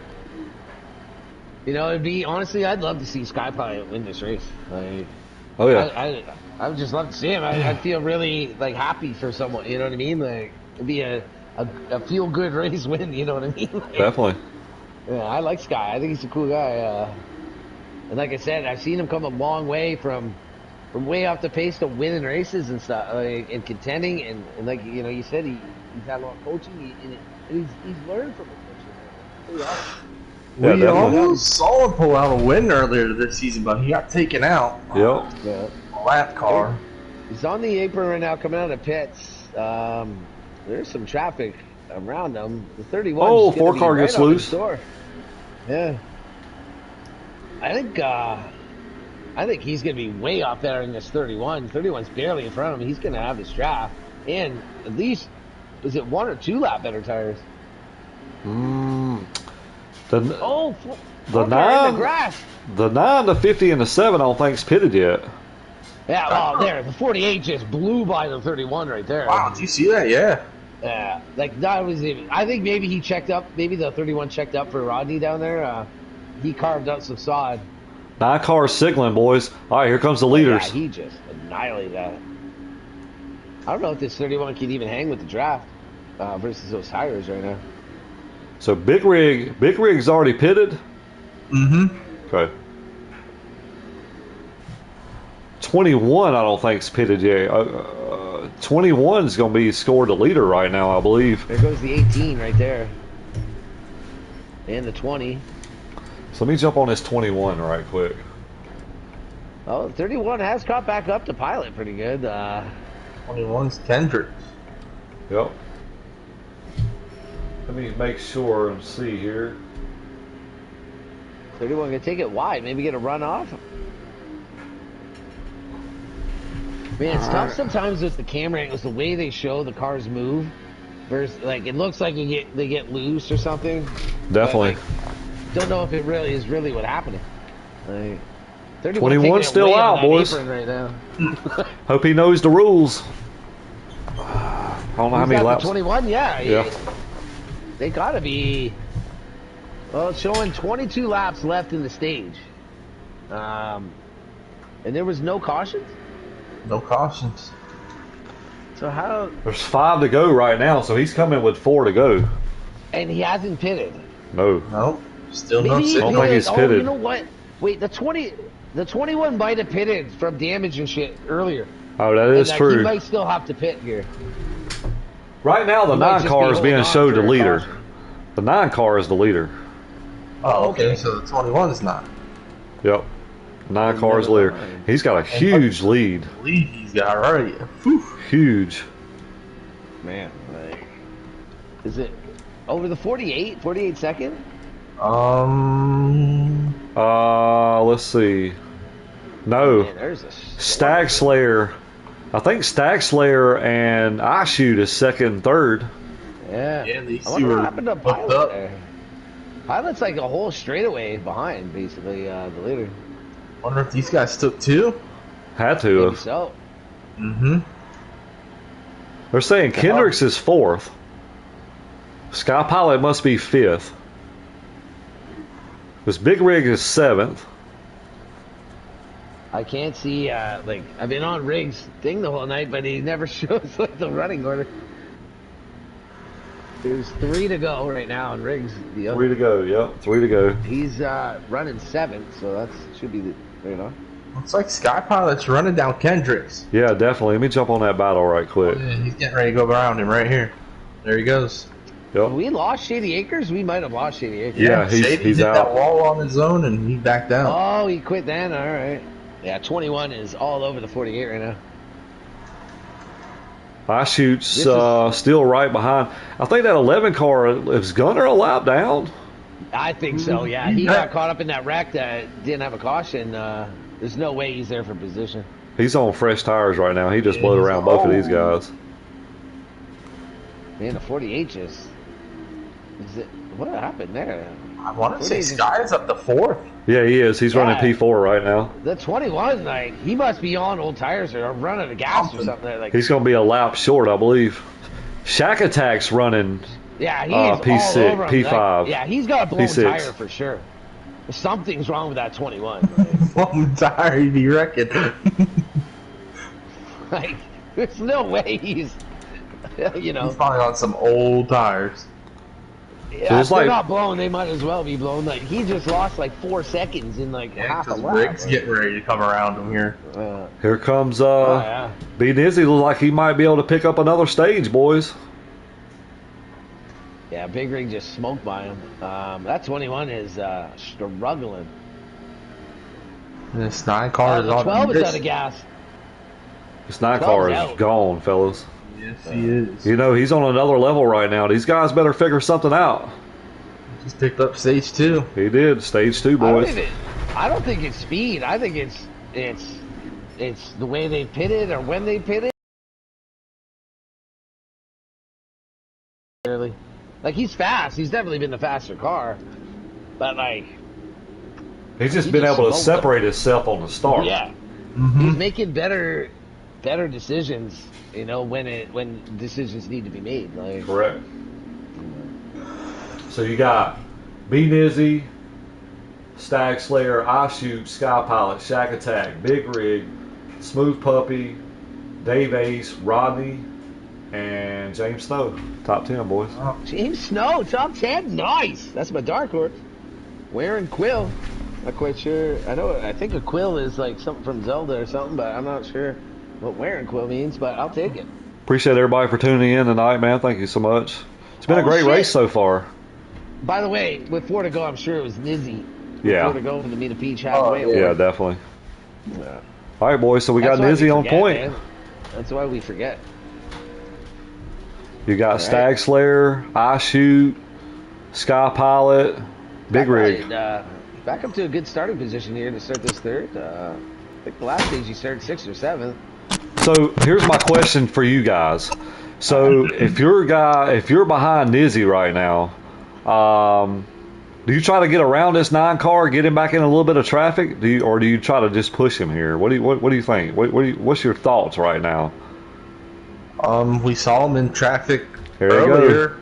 you know, it'd be, honestly, I'd love to see Sky Pilot win this race. Like, Oh yeah, I would just love to see him. I'd feel really, like, happy for someone, you know what I mean? Like, it'd be a feel-good race win, you know what I mean? Like, definitely. yeah, I like Sky. I think he's a cool guy. And like I said, I've seen him come a long way from way off the pace to winning races and stuff, like, and contending. And like, you know, you said he's had a lot of coaching, and he's learned from the coaching. Yeah, We definitely. almost saw him pull out a win earlier this season, but he got taken out. Yep. Yeah. Lap car. He's on the apron right now, coming out of pits. There's some traffic around him. The 31. Oh, 4 car gets loose. Yeah. I think he's going to be way off there in this 31. 31's barely in front of him. He's going to have this draft. And at least, is it 1 or 2 lap better tires? The Four car in 9, the grass. the 9, the 50, and the 7 I don't think's pitted yet. Yeah, well, there. The 48 just blew by the 31 right there. Wow, did you see that? Yeah. Yeah, like that was even. I think maybe he checked up. Maybe the 31 checked up for Rodney down there. He carved up some sod. 9 cars signaling, boys. All right, here comes the leaders. Yeah, he just annihilated that. I don't know if this 31 can even hang with the draft versus those tires right now. So Big Rig's already pitted. Mm-hmm. Okay. 21, I don't think's pitted yet. 21 is going to be scored the leader right now, I believe. There goes the 18 right there, and the 20. So let me jump on this 21 right quick. Oh, 31 has caught back up to Pilot pretty good. 21's Kendrick. Yep. Let me make sure and see here. 31 gonna take it wide, maybe get a run off. Man, it's tough sometimes with the camera angles, the way they show the cars move. Versus, like, it looks like they get loose or something. Definitely. But, like, don't know if it really is what happened. Like, 21 still out, boys. Right now. Hope he knows the rules. I don't know how many laps. 21, Yeah. They gotta be. Well, it's showing 22 laps left in the stage. And there was no cautions? No cautions. So how? There's 5 to go right now, so he's coming with 4 to go. And he hasn't pitted. No. No, still Maybe no he I don't signal. think he's Oh, pitted. you know what? Wait, the 21 might have pitted from damage and shit earlier. Oh, that And, is like, true. He might still have to pit here. Right now, the He might 9 just car be is being holding on showed for the a leader. caution. The 9 car is the leader. Oh, okay. Okay. So the 21's not. Yep. 9 cars Never leader. mind. He's got a huge lead. Lead he's got right. Whew. Huge. Man, like, is it over the 48 second? Let's see. No. Man, there's a Stag Slayer. I think Stag Slayer and I Shoot is second and third. Yeah. Yeah, these I wonder two what are happened to hooked Pilot up. there. Pilot's like a whole straightaway behind, basically, the leader. Wonder if these guys took 2. Had to Maybe have. so. Mm-hmm. They're saying Kendricks is 4th. Sky Pilot must be 5th. This Big Rig is 7th. I can't see, like, I've been on Riggs' thing the whole night, but he never shows, like, the running order. There's 3 to go right now on Riggs. The other. 3 to go, yep. 3 to go. He's running 7th, so that should be the, you know. Looks like Sky Pilot's running down Kendricks. Yeah, definitely. Let me jump on that battle right quick. Yeah, he's getting ready to go around him right here. There he goes. Yep. We lost Shady Acres? We might have lost Shady Acres. Yeah, Shady he's hit out. that wall on his own and he backed down. Oh, he quit then? All right. Yeah, 21 is all over the 48 right now. I Shoot's This is- still right behind. I think that 11 car, is Gunner a lap down? I think so, yeah. He got caught up in that wreck that didn't have a caution. There's no way he's there for position. He's on fresh tires right now. He just blowed around both of these guys. Man, the 48 just... what happened there? I want to What say is it? Sky's up to 4th. Yeah, he is. He's running Yeah. P4 right now. The 21, like, he must be on old tires or running a gas or something. Like, He's going to be a lap short, I believe. Shack Attack's running. yeah, he's P6, all over him. P5. Like, yeah, he's got a blown P6. tire for sure. Something's wrong with that 21. One tire, you reckon? Like, there's no way he's, you know. He's probably on some old tires. Yeah, it's if they're like- not blown, they might as well be blown. Like, he just lost like 4 seconds in like Yeah, half a because lap. Rick's getting ready to come around him here. Here comes yeah. B Dizzy. Look like he might be able to pick up another stage, boys. Yeah, Big Rig just smoked by him. That 21 is struggling. This 9 car is The on 12 is this. out of gas. This 9 car is out. gone, fellas. Yes, he is. You know, he's on another level right now. These guys better figure something out. Just picked up stage 2. He did. Stage 2, boys. I don't think it's speed. I think it's the way they pitted or when they pitted. Really, like he's fast. He's definitely been the faster car, but like He's just he been just able to smoked them. separate himself on the start. yeah, he's making better decisions. You know when decisions need to be made. Like Correct. So you got B Nizzy, Stag Slayer, I Shoot, Sky Pilot, Shack Attack, Big Rig, Smooth Puppy, Dave Ace, Rodney, and James Snow. Top 10, boys. James Snow, top 10, nice. That's my dark horse. Wearing Quill. Not quite sure. I think a Quill is like something from Zelda or something, but I'm not sure what wearing Quill means, but I'll take it. Appreciate everybody for tuning in tonight, man. Thank you so much. It's been a Oh, great shit. race so far. By the way, with 4 to go, I'm sure it was Nizzy. Yeah. 4 to go for the Meet a Peach halfway. Yeah, definitely. Yeah. All right, boys. So we That's got why Nizzy on forget, point. man. That's why we forget. You got right. Stag Slayer, I Shoot, Sky Pilot, Big Rig. Back up to a good starting position here to start this third. I think the last stage you started 6th or 7th. So here's my question for you guys. So if you're behind Nizzy right now, do you try to get around this 9 car, get him back in a little bit of traffic, or do you try to just push him here? What do you think? What's your thoughts right now? We saw him in traffic There you go. earlier,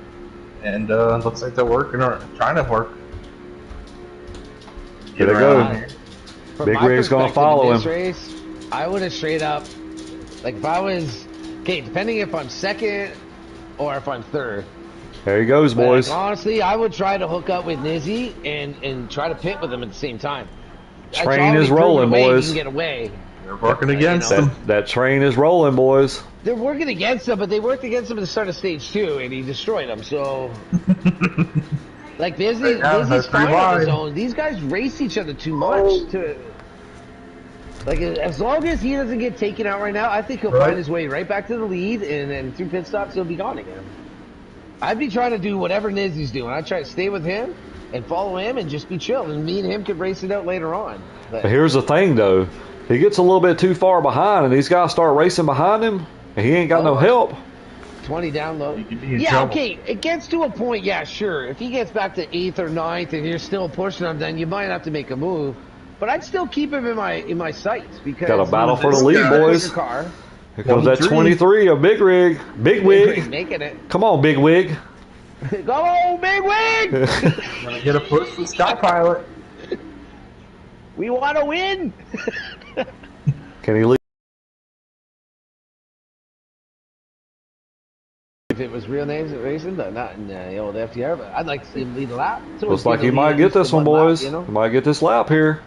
and looks like they're working or trying to work. Here they around go. here. From Big my Rig's gonna perspective follow in this him. race, I would have straight up, like if I was Okay, depending if I'm second or if I'm third. There he goes, boys. But honestly, I would try to hook up with Nizzy and try to pit with him at the same time. Train is rolling, You boys. can get away. They're working against them. That train is rolling, boys. They're working against him, but they worked against him at the start of stage 2, and he destroyed them. So, like Nizzy's fine on his own. These guys race each other too much. Like, as long as he doesn't get taken out right now, I think he'll find his way right back to the lead, and then through pit stops, he'll be gone again. I'd be trying to do whatever Nizzy's doing. I'd try to stay with him and follow him and just be chill, and me and him could race it out later on. But here's the thing, though. He gets a little bit too far behind, and these guys start racing behind him, and he ain't got no help. 20 down low. Yeah, okay. It gets to a point, yeah, sure. If he gets back to 8th or 9th and you're still pushing him, then you might have to make a move. But I'd still keep him in my sights because got a battle for the lead, boys. Here comes that 23, a big rig, big wig. Making it. Come on, big wig. Go, big wig! Gonna get a push from Sky Pilot. We want to win. Can he lead? If it was real names at racing, but not in the old FTR, but I'd like to see him lead a lap. Looks like he might get this one, boys. He might get this lap here.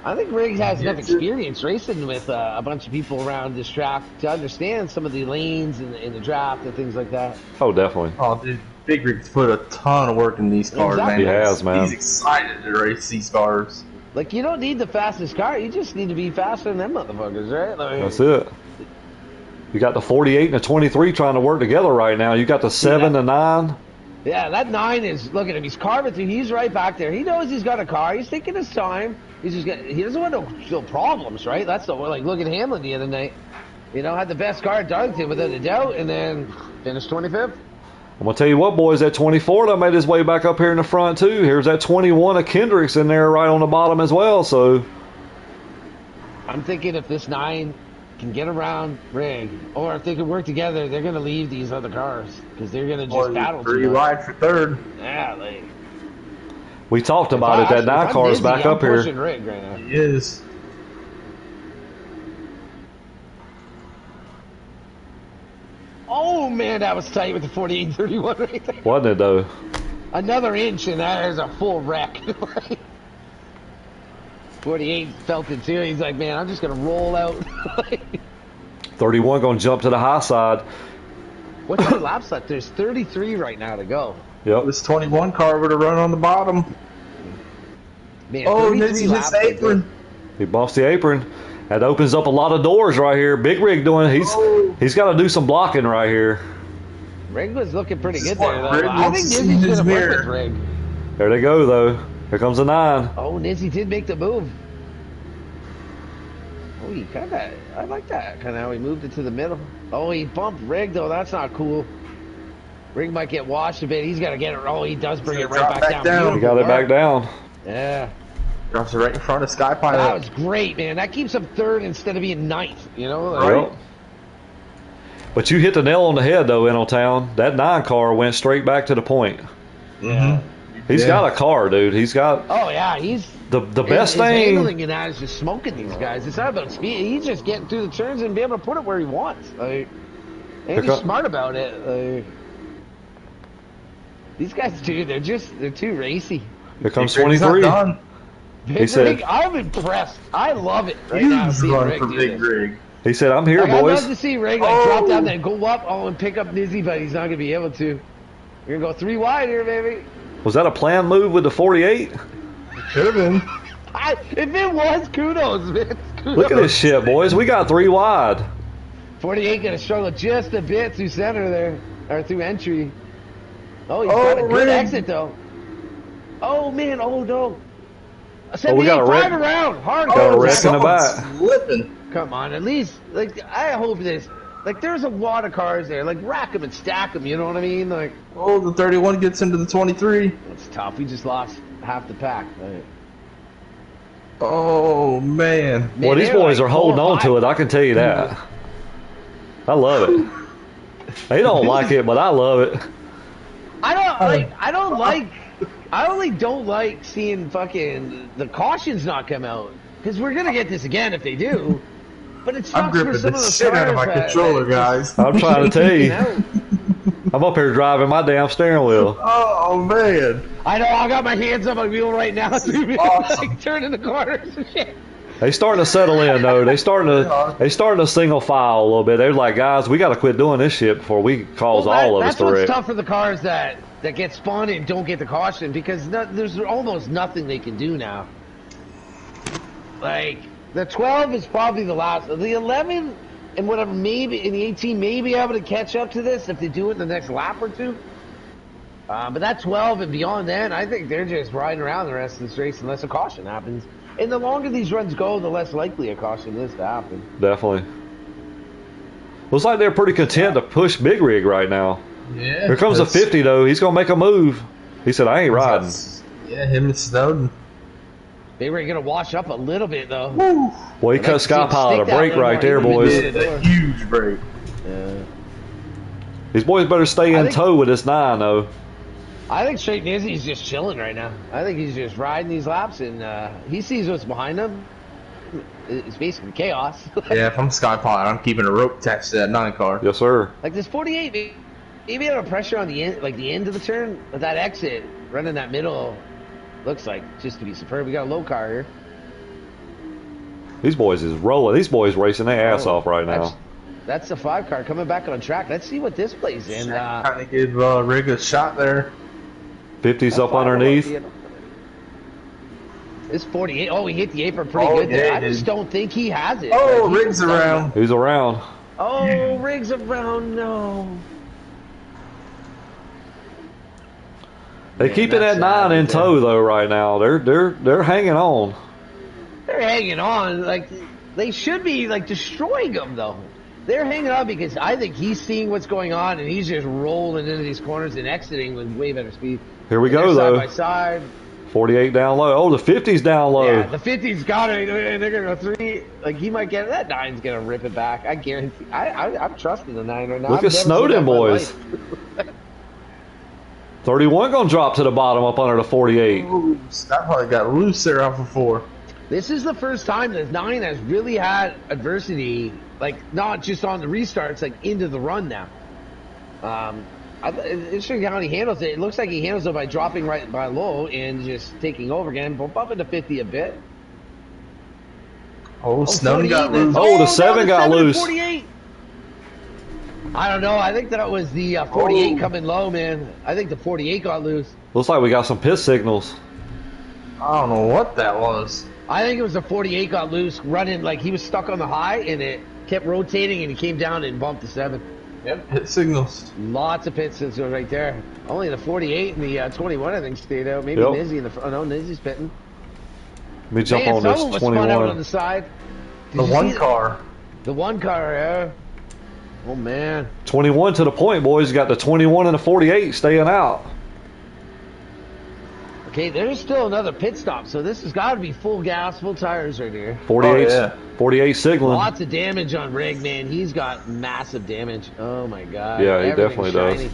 I think Riggs has enough experience racing with a bunch of people around this track to understand some of the lanes in the draft and things like that. Oh, definitely. Oh, dude, Big Rig's put a ton of work in these cars, man. He has, man. He's excited to race these cars. Like, you don't need the fastest car. You just need to be faster than them motherfuckers, right? Like, that's it. You got the 48 and the 23 trying to work together right now. You got the 7 and 9. Yeah, that 9 is, look at him. He's carving through. He's right back there. He knows he's got a car. He's taking his time. He doesn't want no problems, right? That's the, like, look at Hamlin the other night. You know, had the best car at Darlington without a doubt, and then finished 25th. I'm going to tell you what, boys, that 24 that made his way back up here in the front, too. Here's that 21 of Kendrick's in there right on the bottom as well, so. I'm thinking if this 9 can get around Rig, or if they can work together, they're going to leave these other cars, because they're going to just battle. 3 wide for third. Yeah, like. We talked about it. That 9 car is back up here. Rig right now. He is. Oh, man, that was tight with the 48-31 right there. Wasn't it, though? Another inch, and there's a full wreck. 48 felt it, too. He's like, man, I'm just going to roll out. 31 going to jump to the high side. What's the laps left? There's 33 right now to go. Yep. This 21 car would have run on the bottom. Man, oh, this is his apron. He bumps the apron. That opens up a lot of doors right here. Big Rig doing. He's got to do some blocking right here. Rig was looking pretty good there, though. I think Nizzy's going to work with Rig. There they go, though. Here comes the 9. Oh, Nizzy did make the move. Oh, he kind of, I like that. Kind of how he moved it to the middle. Oh, he bumped Rig, though. That's not cool. Rig might get washed a bit. He's got to get it. Oh, he does bring it right back down. He got it back down. Yeah. Drops it right in front of Sky Pilot. That was great, man. That keeps him third instead of being 9th, you know? Like, right. But you hit the nail on the head, though, Town. That 9 car went straight back to the point. Yeah. He's got a car, dude. He's got... Oh, yeah. He's... The best thing... His handling in that is just smoking these guys. It's not about speed. He's just getting through the turns and be able to put it where he wants. Like, and he's smart about it. These guys, dude, they're too racy. Here comes 23. He said, I'm impressed. I love it right now. Big Rig. He said, I'm here, boys. I'd love to see Rig drop down there and go up and pick up Nizzy, but he's not going to be able to. We're going to go 3 wide here, baby. Was that a planned move with the 48? Could have been. If it was, kudos, man. Kudos. Look at this shit, boys. We got 3 wide. 48 going to struggle just a bit through center there, or through entry. Oh, he's got a good exit, though. Oh, man. Oh, no. We got a wreck. Around. Hard. Got a wreck in the back. Slipping. Come on, at least, like, I hope this, like, there's a lot of cars there. Like, rack them and stack them, you know what I mean? Like, oh, the 31 gets into the 23. It's tough. We just lost half the pack. Like, oh, man. Well, these boys are holding on to it, I can tell you that. I love it. They don't like it, but I love it. I only don't like seeing fucking the cautions not come out. Because we're going to get this again if they do. But it I'm sucks for gripping some the of the shit out of my controller, guys. I'm trying to tell you. Out. I'm up here driving my damn steering wheel. Oh man. I know, I got my hands on my wheel right now. Dude, awesome. like turning the corners and shit. They starting to settle in though. They starting to single file a little bit. They're like, guys, we got to quit doing this shit before we cause all of us to wreck. That's what's tough for the cars that get spawned and don't get the caution, because there's almost nothing they can do now. Like the 12 is probably the last. The 11 and whatever, maybe in the 18 may be able to catch up to this if they do it in the next lap or two. But that 12 and beyond that, I think they're just riding around the rest of this race unless a caution happens. And the longer these runs go, the less likely a caution is to happen. Definitely. Looks like they're pretty content to push Big Rig right now. Yeah. Here comes a 50 though. He's gonna make a move. He said, "I ain't riding." Yeah, him and Snowden. They were gonna wash up a little bit though. Woo. Well, he cut Sky Pilot a break right there, boys. He did a huge break. Yeah. These boys better stay in tow with this 9 though. I think Straight Nizzy's just chilling right now. I think he's just riding these laps, and he sees what's behind him. It's basically chaos. Yeah, if I'm Sky Pilot, I'm keeping a rope attached to that 9 car. Yes, sir. Like this 48, maybe have a pressure on the end, like the end of the turn, but that exit, running that middle, looks like just to be superb. We got a low car here. These boys is rolling. These boys racing their ass off right now. That's the 5 car coming back on track. Let's see what this plays in. Trying to give Rig a shot there. 50's up underneath. This 48. Oh, he hit the apron pretty good there. I just don't think he has it. Oh, Rig's around. He's around. Oh, Rig's around. No. They keeping that 9 in tow though right now. They're hanging on. They're hanging on. Like they should be like destroying them though. They're hanging on because I think he's seeing what's going on and he's just rolling into these corners and exiting with way better speed. Here we go though. Side by side. 48 down low. Oh, the 50's down low. Yeah, the 50's got it, and they're gonna go 3. Like he might get that 9's gonna rip it back. I guarantee. I'm trusting the 9 right now. Look at Snowden, boys. 31 gonna drop to the bottom up under the 48. Ooh, that probably got loose there off of 4. This is the first time that 9 has really had adversity, like not just on the restarts, like into the run now. It's interesting how he handles it. It looks like he handles it by dropping right by low and just taking over again. Bump up into 50 a bit. Oh, Snowden got loose. Oh, the 7 got loose. 48. I don't know. I think that was the 48 coming low, man. I think the 48 got loose. Looks like we got some pit signals. I don't know what that was. I think it was the 48 got loose, running like he was stuck on the high, and it kept rotating, and he came down and bumped the 7. Yep, pit signals. Lots of pit signals right there. Only the 48 and the 21, I think, stayed out. Maybe Nizzy in the front. Oh, no, Nizzy's pitting. Let me jump on this 21. Out on the side. The 1 car. The 1 car, yeah. Oh, man. 21 to the point, boys. You got the 21 and the 48 staying out. Okay, there's still another pit stop, so this has got to be full gas, full tires right here. 48, 48 signaling. Lots of damage on Rig, man. He's got massive damage. Oh, my God. Yeah, he definitely does.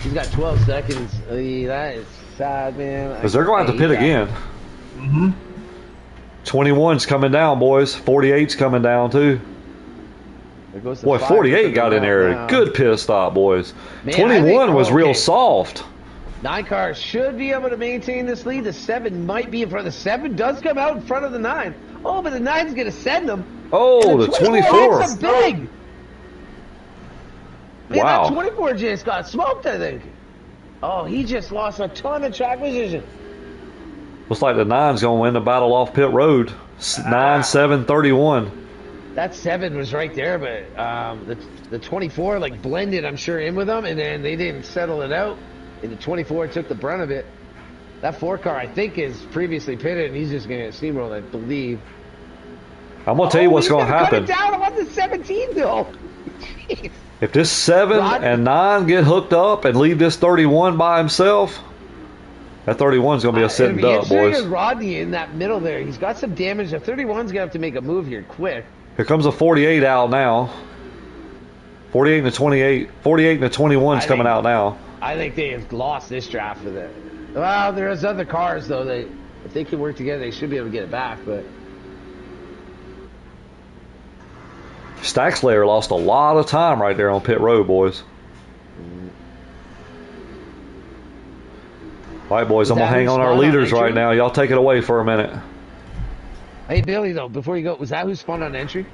He's got 12 seconds. That is sad, man. Because they're going to have to pit again. Mm-hmm. 21's coming down, boys. 48's coming down, too. Boy, 48 got in there. Now. Good pit stop, boys. Man, 21 was real soft. 9 car should be able to maintain this lead. The 7 might be in front. The 7 does come out in front of the 9. Oh, but the 9's going to send them. Oh, the 24. That's big. Man, wow. That 24 just got smoked, I think. Oh, he just lost a ton of track position. Looks like the 9's going to win the battle off pit road. 9, 7, 31. That 7 was right there, but the 24 like blended, I'm sure, in with them, and then they didn't settle it out. And the 24 took the brunt of it. That 4 car, I think, is previously pitted, and he's just going to steamroll, I believe. I'm going to tell you what's going to happen. Cut it down. I want the 17, though. Jeez. If this 7 and 9 get hooked up and leave this 31 by himself, that 31's going to be a sitting duck, boys. Rodney in that middle there. He's got some damage. The 31's going to have to make a move here quick. Here comes a 48 out now. 48 and the 28. 48 and the 21's coming out now. I think they have lost this draft for that. Well, there's other cars, though. If they can work together, they should be able to get it back. But Stack Slayer lost a lot of time right there on pit road, boys. All right, boys, Is I'm going that to hang who on our spun on leaders right entry? now. Y'all take it away for a minute. Hey, Billy, though, before you go, was that who spun on entry?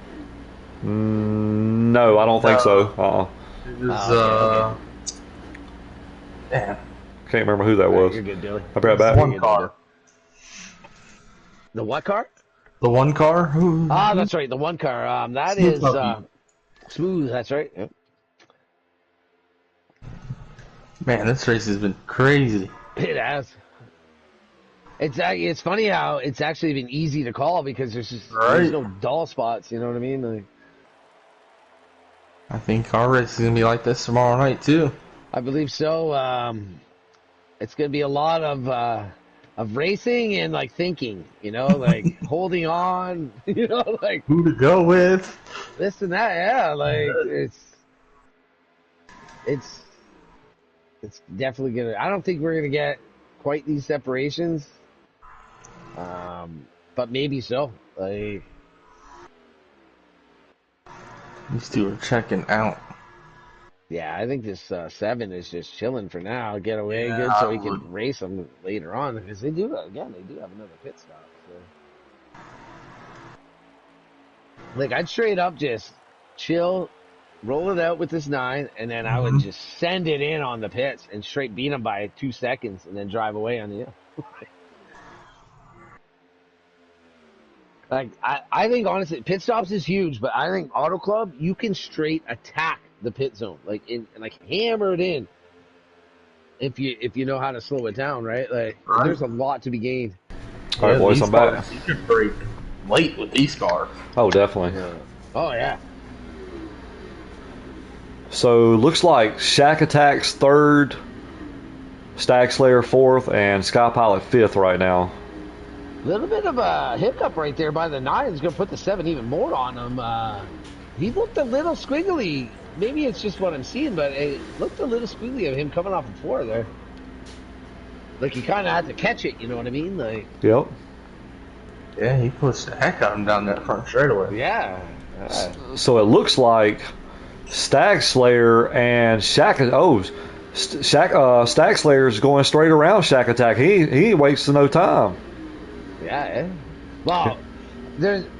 No, I don't think so. It was, okay. damn. Can't remember who that All right, was. you're good, Billy. I'll be right back. One car. The what car? The one car? Who? Ah, that's right, the one car. That Smooth is Puppy. Smooth, that's right. Yep. Man, this race has been crazy. It has. It's funny how it's actually been easy to call because there's Right. no dull spots, you know what I mean? Like, I think our race is going to be like this tomorrow night, too. I believe so. It's going to be a lot of racing and like thinking, you know, like holding on, you know, like Who to go with? this and that. Yeah, like it's definitely gonna. I don't think we're gonna get quite these separations, but maybe so. Like, These two are checking out. yeah, I think this 7 is just chilling for now. Get away Yeah, good so we I can race them later on because they do have another pit stop. So. Like, I'd straight up just chill, roll it out with this 9, and then I would just send it in on the pits and straight beat them by 2 seconds and then drive away on the hill. Like, I think, honestly, pit stops is huge, but I think Auto Club, you can straight attack the pit zone, like hammer it in if you know how to slow it down, right? Like, there's a lot to be gained. All right, boys, these I'm back. cars, you could break late with these cars. Oh, definitely. Oh, yeah. So looks like Shack Attack's 3rd, Stack Slayer 4th, and Sky Pilot 5th right now. Little bit of a hiccup right there by the 9 is going to put the 7 even more on him. He looked a little squiggly. Maybe it's just what I'm seeing, but it looked a little squiggly of him coming off the 4 there. Like, he kind of had to catch it, you know what I mean? Like, Yep. Yeah, he pushed the heck out of him down that front straightaway. yeah. So it looks like Stack Slayer and Shack. Stack Slayer's going straight around Shack Attack. He ain't wasting no time. Yeah. Well,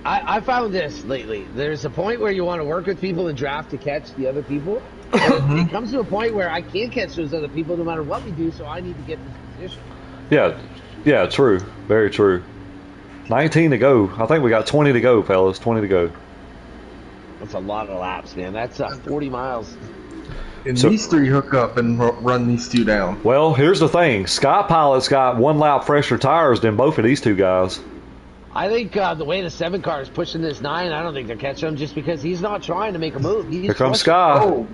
I found this lately. There's a point where you want to work with people and draft to catch the other people. But it comes to a point where I can't catch those other people no matter what we do, so I need to get this position. Yeah, true. Very true. 19 to go. I think we got 20 to go, fellas. 20 to go. That's a lot of laps, man. That's 40 miles. And these 3 hook up and run these 2 down. Well, here's the thing. Sky Pilot's got 1 lap fresher tires than both of these 2 guys. I think the way the 7 car is pushing this 9, I don't think they'll catch him just because he's not trying to make a move. He's Here comes trying- Sky. Oh,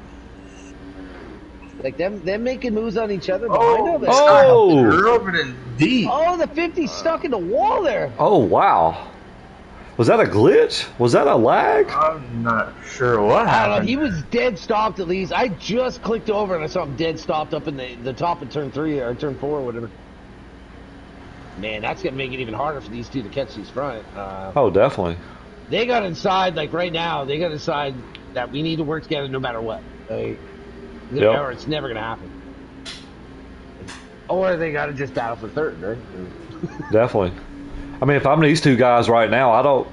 Like them making moves on each other oh, behind him. Oh! Rubbing in deep. Oh, the 50's stuck in the wall there. Oh, wow. Was that a glitch? Was that a lag? I'm not sure what I don't know. happened. He was dead stopped at least. I just clicked over and I saw him dead stopped up in the top of turn 3 or turn 4 or whatever. Man, that's going to make it even harder for these 2 to catch these front. Oh, definitely. They got inside, like right now, they got to decide that we need to work together no matter what. Like, Yep. or it's never going to happen. Or they got to just battle for 3rd, right? Definitely. I mean, if I'm these 2 guys right now, I don't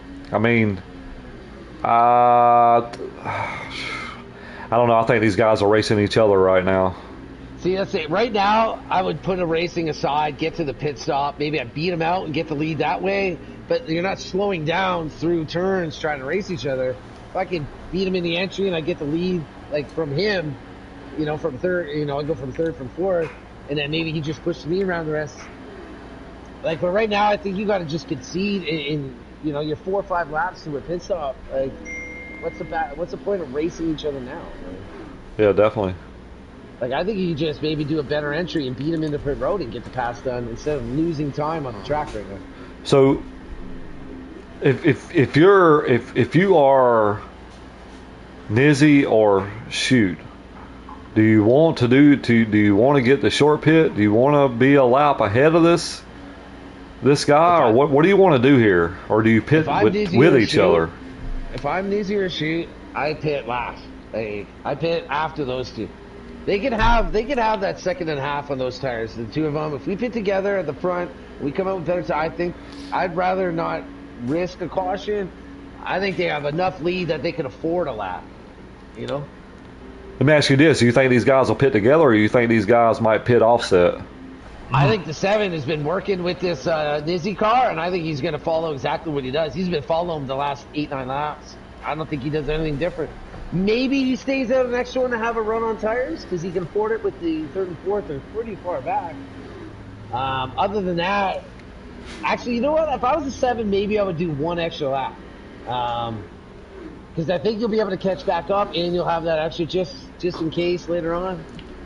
know. I think these guys are racing each other right now. See, that's it. Right now, I would put a racing aside, get to the pit stop. Maybe I beat them out and get the lead that way. But you're not slowing down through turns trying to race each other. If I can beat him in the entry and I get the lead, like from him, you know, from 3rd, you know, I go from 3rd, from 4th, and then maybe he just pushes me around the rest. Like, but right now, I think you got to just concede in, you know, your 4 or 5 laps to a pit stop. Like, what's the point of racing each other now? Like, Yeah, definitely. Like, I think you just maybe do a better entry and beat him into pit road and get the pass done instead of losing time on the track right now. So, if you are Nizzy or Shoot, do you want to get the short pit? Do you want to be a lap ahead of this guy, or what do you want to do here? Or do you pit with each other? If I'm Nizzy or Shoot, I pit last. I pit after those two. They could have that second and a half on those tires, the two of them. If we pit together at the front, we come out with better. I think I'd rather not risk a caution. I think they have enough lead that they can afford a lap. You know. Let me ask you this: do you think these guys will pit together, or you think these guys might pit offset? I think the 7 has been working with this Nizzy car, and I think he's going to follow exactly what he does. He's been following the last 8-9 laps. I don't think he does anything different. Maybe he stays out an extra one to have a run on tires because he can afford it with the 3rd and 4th. They're pretty far back. Other than that, actually, you know what? If I was a 7, maybe I would do one extra lap. Because I think you'll be able to catch back up, and you'll have that extra just in case later on.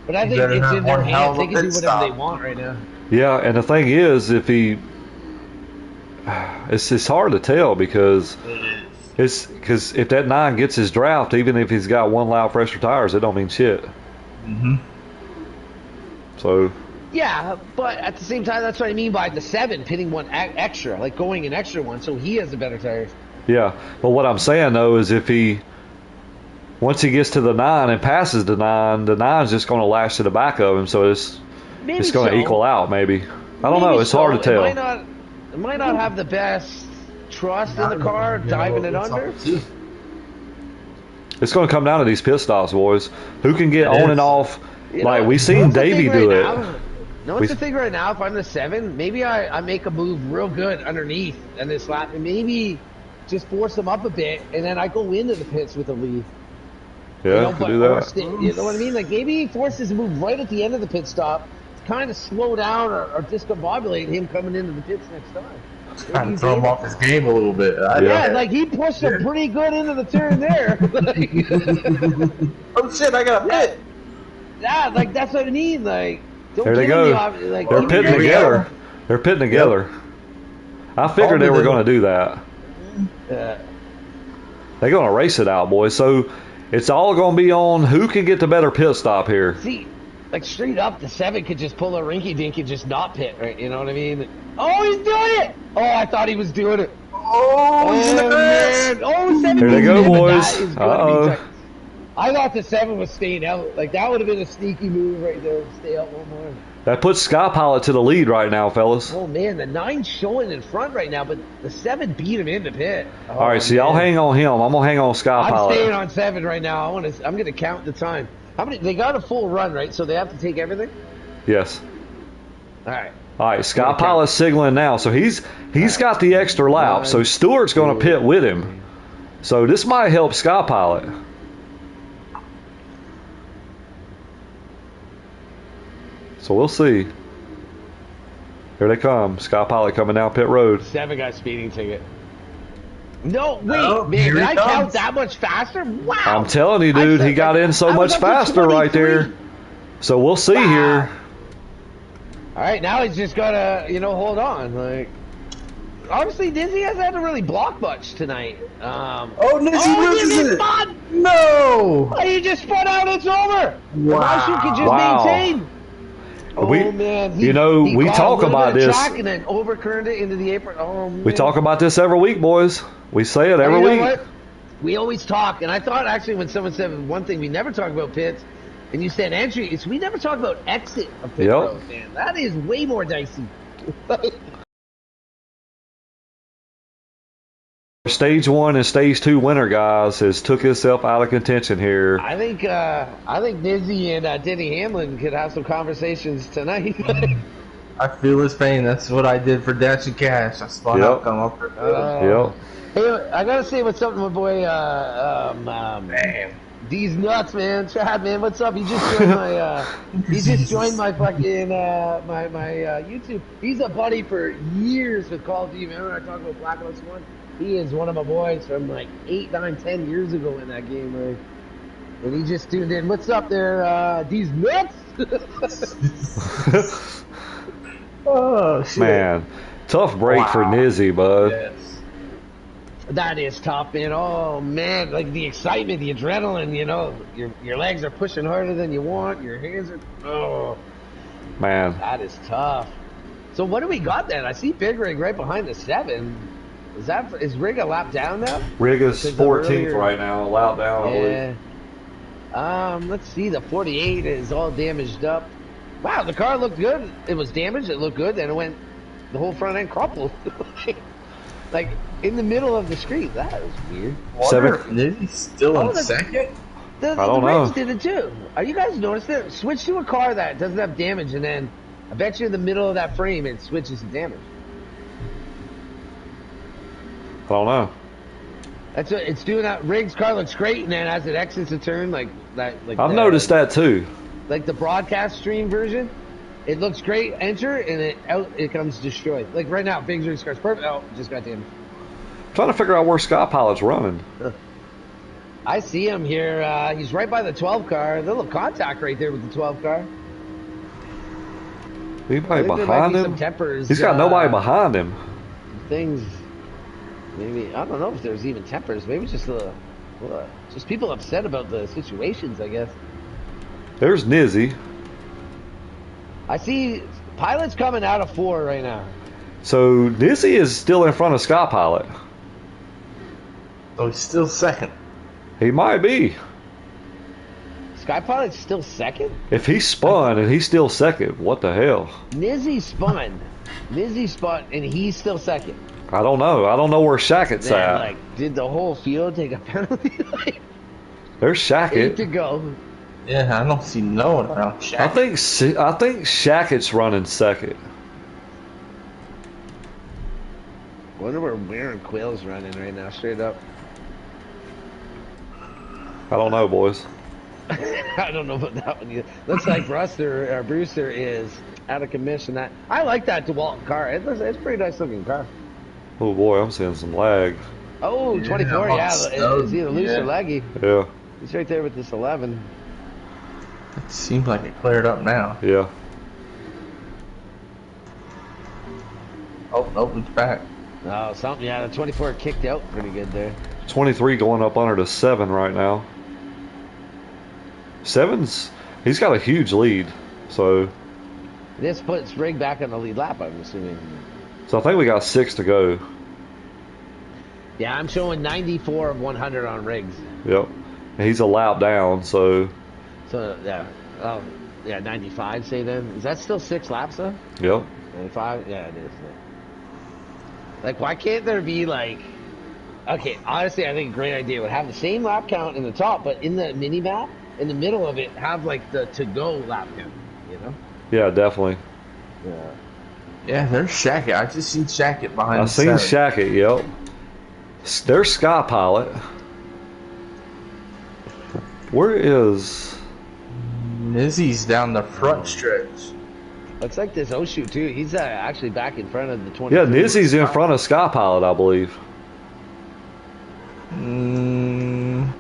But I think it's in their hands. They can do whatever they want right now. Yeah, and the thing is, if he, it's hard to tell because if that 9 gets his draft, even if he's got one lap fresher tires, it don't mean shit. So. Yeah, but at the same time, that's what I mean by the 7 pitting one extra, like going an extra one, so he has the better tires. Yeah, but what I'm saying though is once he gets to the 9 and passes the 9, the 9's just going to lash to the back of him, so it's going to equal out maybe. I don't know. It's hard to tell. It might not have the best trust in the car, diving it under. It's going to come down to these pit stops, boys. Who can get on and off? Like we seen Davey do it. No, what's the thing right now? If I'm the 7, maybe I make a move real good underneath in this lap, and maybe just force them up a bit, and then I go into the pits with a lead. Yeah, do that. You know what I mean? Like maybe he forces a move right at the end of the pit stop to kind of slow down or discombobulate him coming into the pits next time. Kind of throw him off his game a little bit. Yeah, like he pushed him pretty good into the turn there. Oh shit, I got a pit. Yeah, like that's what I mean. Like, there they go. They're pitting together. They're pitting together. I figured they were going to do that. They're going to race it out, boys. So it's all going to be on who can get the better pit stop here. See, like straight up, the 7 could just pull a rinky dink and just not pit, right? You know what I mean? Oh, he's doing it! Oh, I thought he was doing it. Oh, man! Oh, 7. Here they go, boys. I thought the 7 was staying out. Like that would have been a sneaky move right there. Stay out one more. That puts Sky Pilot to the lead right now, fellas. Oh man, the 9's showing in front right now, but the 7 beat him in the pit. Oh, all right, so y'all hang on him. I'm gonna hang on Sky Pilot. I'm staying on 7 right now. I'm gonna count the time. How many? They got a full run, right? So they have to take everything. Yes. All right. All right, Sky Pilot's signaling now, so he's got the extra lap. So Stewart's gonna pit with him. So this might help Sky Pilot. So we'll see. Here they come. Sky Pilot coming down pit road. 7 got speeding ticket. No, wait, man, did I count that much faster? Wow. I'm telling you, dude, he got in so much faster right there. So we'll see here. All right, now he's just got to, hold on. Like, obviously, Dizzy hasn't had to really block much tonight. Nizzy loses it. No. Oh, you just spun out. It's over. Wow. You can just maintain. Man. We talk about this. And then overcurrent it into the apron. Oh, man. We talk about this every week, boys. We say it every week. What? We always talk. And I thought, actually, when someone said one thing, we never talk about pits, and you said entry, we never talk about exit of pit road, man. That is way more dicey. Stage 1 and Stage 2 winner, guys, has took himself out of contention here. I think Nizzy and Denny Hamlin could have some conversations tonight. I feel his pain. That's what I did for Dash and Cash. I spun out, come up. Hey, I gotta say what's up to my boy. Man, these nuts, man. Chad, man, what's up? He just joined my. Fucking my YouTube. He's a buddy for years with Call of Duty. Remember I talked about Black Ops 1? He is one of my boys from like 8, 9, 10 years ago in that game, right? And he just tuned in. What's up there, these nuts? Oh, shit. Man, tough break for Nizzy, bud. Yes. That is tough, man. Oh, man, like the excitement, the adrenaline, your legs are pushing harder than you want. Your hands are, man. That is tough. So what do we got then? I see Big Rig right behind the 7. Is Rig a lap down now? Rig is Because of 14th earlier- right now, allowed down, I believe. Yeah. Let's see. The 48 is all damaged up. Wow, the car looked good. It was damaged. It looked good. Then it went. The whole front end crumpled. Like in the middle of the screen. That was weird. Wonder if Nizzy's still in that's- second? The I don't know. Rigs did it too. Are you guys noticing it? Switch to a car that doesn't have damage, and then I bet you in the middle of that frame it switches to damage. I don't know. That's what it's doing. That Riggs car looks great, and then as it exits a turn, like that, like I've noticed that too. Like the broadcast stream version, it looks great. Enter, and it comes destroyed. Like right now, Big Riggs car's perfect. Oh, just got damaged. Trying to figure out where Sky Pilot's running. I see him here. He's right by the 12 car. A little contact right there with the 12 car. Anybody There might behind be him? some tempers. He's got nobody behind him. Things. Maybe I don't know if there's even tempers. Maybe just just people upset about the situations. I guess. There's Nizzy. I see Pilot's coming out of 4 right now. So Nizzy is still in front of Sky Pilot. So he's still second. He might be. Sky Pilot's still second? If he spun and he's still second, what the hell? Nizzy spun. Nizzy spun, and he's still second. I don't know. I don't know where Shackett's Man, at. like, did the whole field take a penalty? Like, There's 8 Shackett. to go. Yeah, I don't see no one around Shaq. I think Shackett's running second. Wonder where Warren Quill's running right now, straight up. I don't know, boys. I don't know about that one either. Looks like Brewster is out of commission. I like that DeWalt car. It's a pretty nice looking car. Oh boy, I'm seeing some lag. Oh, 24, Yeah, yeah. It's either loose or yeah. leggy. Yeah, He's right there with this 11. It seems like it cleared up now. yeah. Oh, nope, it's back. Oh, something. Yeah, the 24 kicked out pretty good there. 23 going up under to 7 right now. 7's, he's got a huge lead. So This puts Rig back on the lead lap, I'm assuming. I think we got 6 to go. Yeah, I'm showing 94 of 100 on Riggs. Yep. And he's a lap down, so So, yeah. Oh, yeah, 95, say then. Is that still 6 laps, though? yep. 95? Yeah, it is. Like, why can't there be, like... Okay, honestly, I think a great idea would have the same lap count in the top, but in the mini map, in the middle of it, have, like, the to-go lap count, you know? Yeah, definitely. Yeah. Yeah, there's Shackett. I just seen Shackett behind I've the seen 7. Shackett, yep. There's Sky Pilot. Where is... Nizzy's down the front stretch. Looks like this Oshu, too. He's actually back in front of the 20. Yeah, Nizzy's in front of Sky Pilot, I believe. Mm,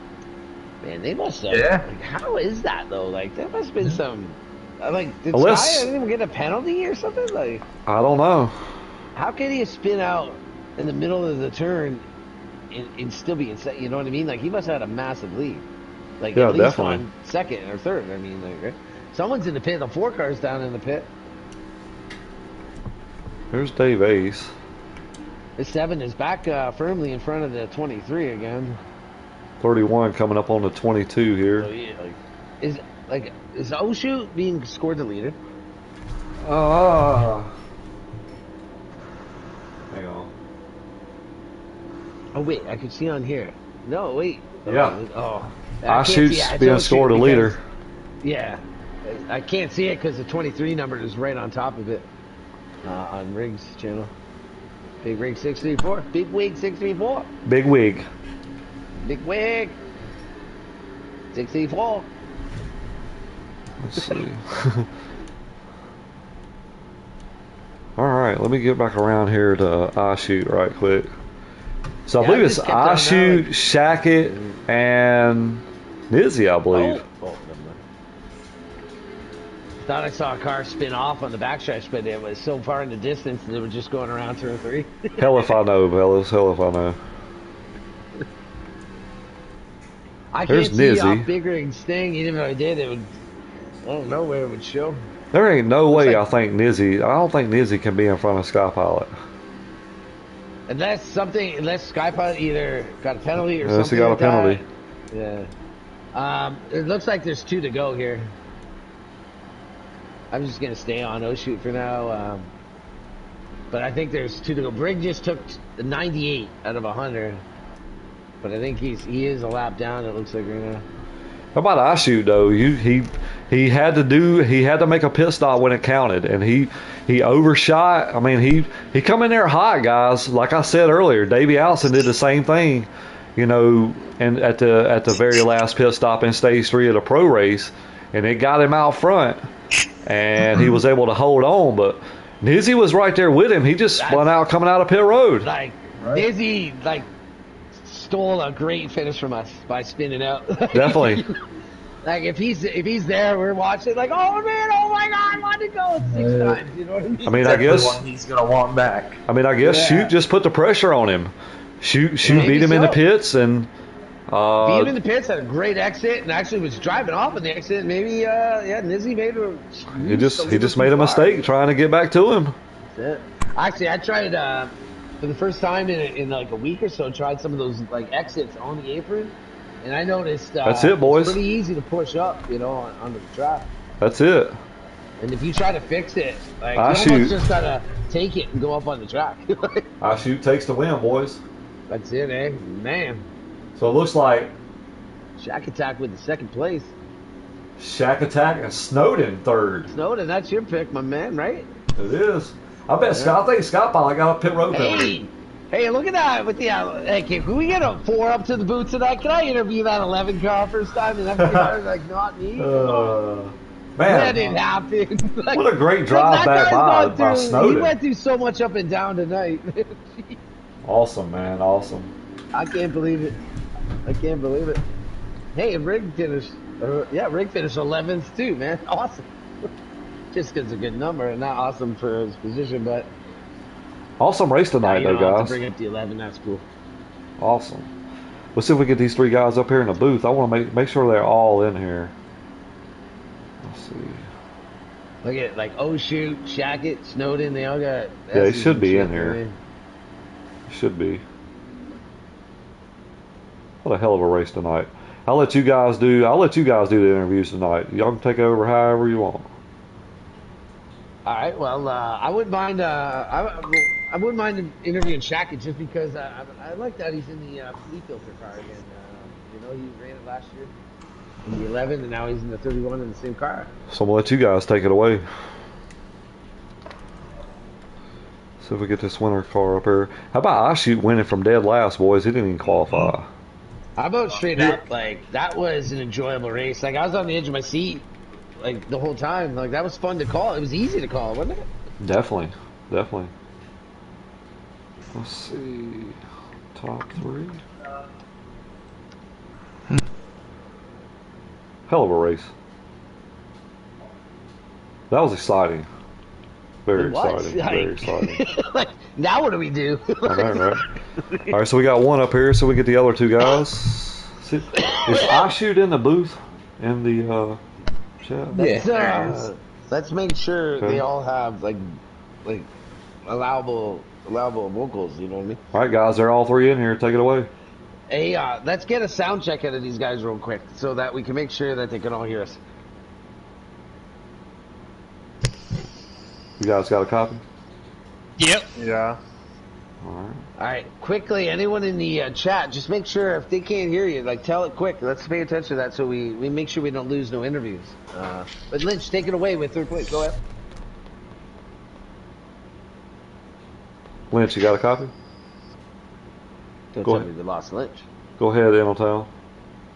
Man, they must have... Yeah. Like, how is that, though? Like, there must have been some... Like, did Unless- Sky even get a penalty or something? Like, I don't know. how can he spin out in the middle of the turn and still be in second? You know what I mean? Like, he must have had a massive lead. Like, Yeah, at least definitely. on second or third. I mean, like, right? Someone's in the pit. The 4 car's down in the pit. There's Dave Ace. The 7 is back firmly in front of the 23 again. 31 coming up on the 22 here. So, yeah, is Oshu being scored the leader? Hang on. Oh wait, I can see on here. No, wait. Yeah. Oh. I can't see shoot it. being Don't scored a shoot leader. because- Yeah. I can't see it because the 23 number is right on top of it on Riggs channel. Big Rig 634. Big Wig 634. Big wig. Big Wig 634. Let's see. All right, let me get back around here to I shoot right quick. So I Yeah, believe I it's just kept I on shoot, now, Shackett, and Nizzy, I believe. Oh, never mind. Thought I saw a car spin off on the backstretch, but it was so far in the distance that it was just going around turn 3. Hell if I know, fellas. Hell if I know. I There's can't see Nizzy. off Big Rig's thing. Even if I did, it would. I don't know where it would show. There ain't no way like- I don't think Nizzy can be in front of Sky Pilot. Unless Skypod either got a penalty or Unless he something got a like penalty. that. Yeah. It looks like there's 2 to go here. I'm just gonna stay on O shoot for now. But I think there's 2 to go. Brig just took 98 out of 100. But I think he is a lap down. It looks like right now. How about I shoot though? He had to make a pit stop when it counted, and he overshot. I mean, he come in there hot, guys. Like I said earlier, Davey Allison did the same thing, you know, and at the very last pit stop in stage 3 of the pro race, and it got him out front, and he was able to hold on. But Nizzy was right there with him. He just spun out coming out of pit road. Like Nizzy, stole a great finish from us by spinning out. Definitely. Like if he's there, we're watching. Like, oh man, oh my God, I want to go 6 times. You know what I mean? I mean, I guess one he's gonna want back. I mean, I guess Shoot just put the pressure on him. Shoot beat him in the pits and. Beat him in the pits, had a great exit, and actually was driving off in the exit. Maybe, Nizzy made a. He just made a mistake trying to get back to him. That's it. Actually, I tried for the first time in like a week or so. Tried some of those like exits on the apron, and I noticed that's it, boys. It's pretty easy to push up, you know, on the track. That's it. And if you try to fix it, like you almost just gotta take it and go up on the track. I shoot takes the win, boys. That's it, eh? Man. So it looks like Shack Attack with the 2nd place. Shack Attack and Snowden 3rd. Snowden, that's your pick, my man, right? It is. I bet Scott. I think Scott probably got a pit road penalty. Hey, look at that with the. Hey, can we get a 4 up to the boot tonight? Can I interview that 11 car first time in FTR? Like, not me. Man, that didn't happen. Like, what a great drive back by Snowden. He went through so much up and down tonight. Awesome, man. Awesome. I can't believe it. I can't believe it. Hey, Rig finished. Rig finished 11th too, man. Awesome. Just because it's a good number and not awesome for his position, but. Awesome race tonight, though, guys. To bring up the 11, that's cool. Awesome. Let's see if we get these 3 guys up here in the booth. I want to make sure they're all in here. Let's see. Look at like Shoot, Shackett, Snowden. They all got. Yeah, they should be in here. Should be. What a hell of a race tonight. I'll let you guys do the interviews tonight. Y'all can take over however you want. All right. Well, I wouldn't mind. I wouldn't mind interviewing Shackett just because I like that he's in the flea filter car again. You know, he ran it last year in the 11, and now he's in the 31 in the same car. So I'm gonna let you guys take it away. See if we get this winner car up here. How about I shoot winning from dead last, boys? He didn't even qualify. How about straight up? Like, that was an enjoyable race. Like, I was on the edge of my seat, like, the whole time. Like, that was fun to call. It was easy to call, wasn't it? Definitely. Let's see. Top 3. Hell of a race. That was exciting. Very exciting. Very exciting. Like, now what do we do? All right. All right, so we got 1 up here, so we get the other 2 guys. See, is I shoot in the booth in the chat? Let's make sure they all have like allowable vocals. You know what I mean? All right, guys, they're all 3 in here. Take it away. Hey, let's get a sound check out of these guys real quick so that we can make sure that they can all hear us. You guys got a copy? Yep. Yeah. All right, quickly, anyone in the chat, just make sure if they can't hear you, like, tell it quick. Let's pay attention to that so we make sure we don't lose no interviews. But Lynch, take it away with 3rd place. Go ahead. Lynch, you got a copy? Don't tell me they lost Lynch. Go ahead, Innotown.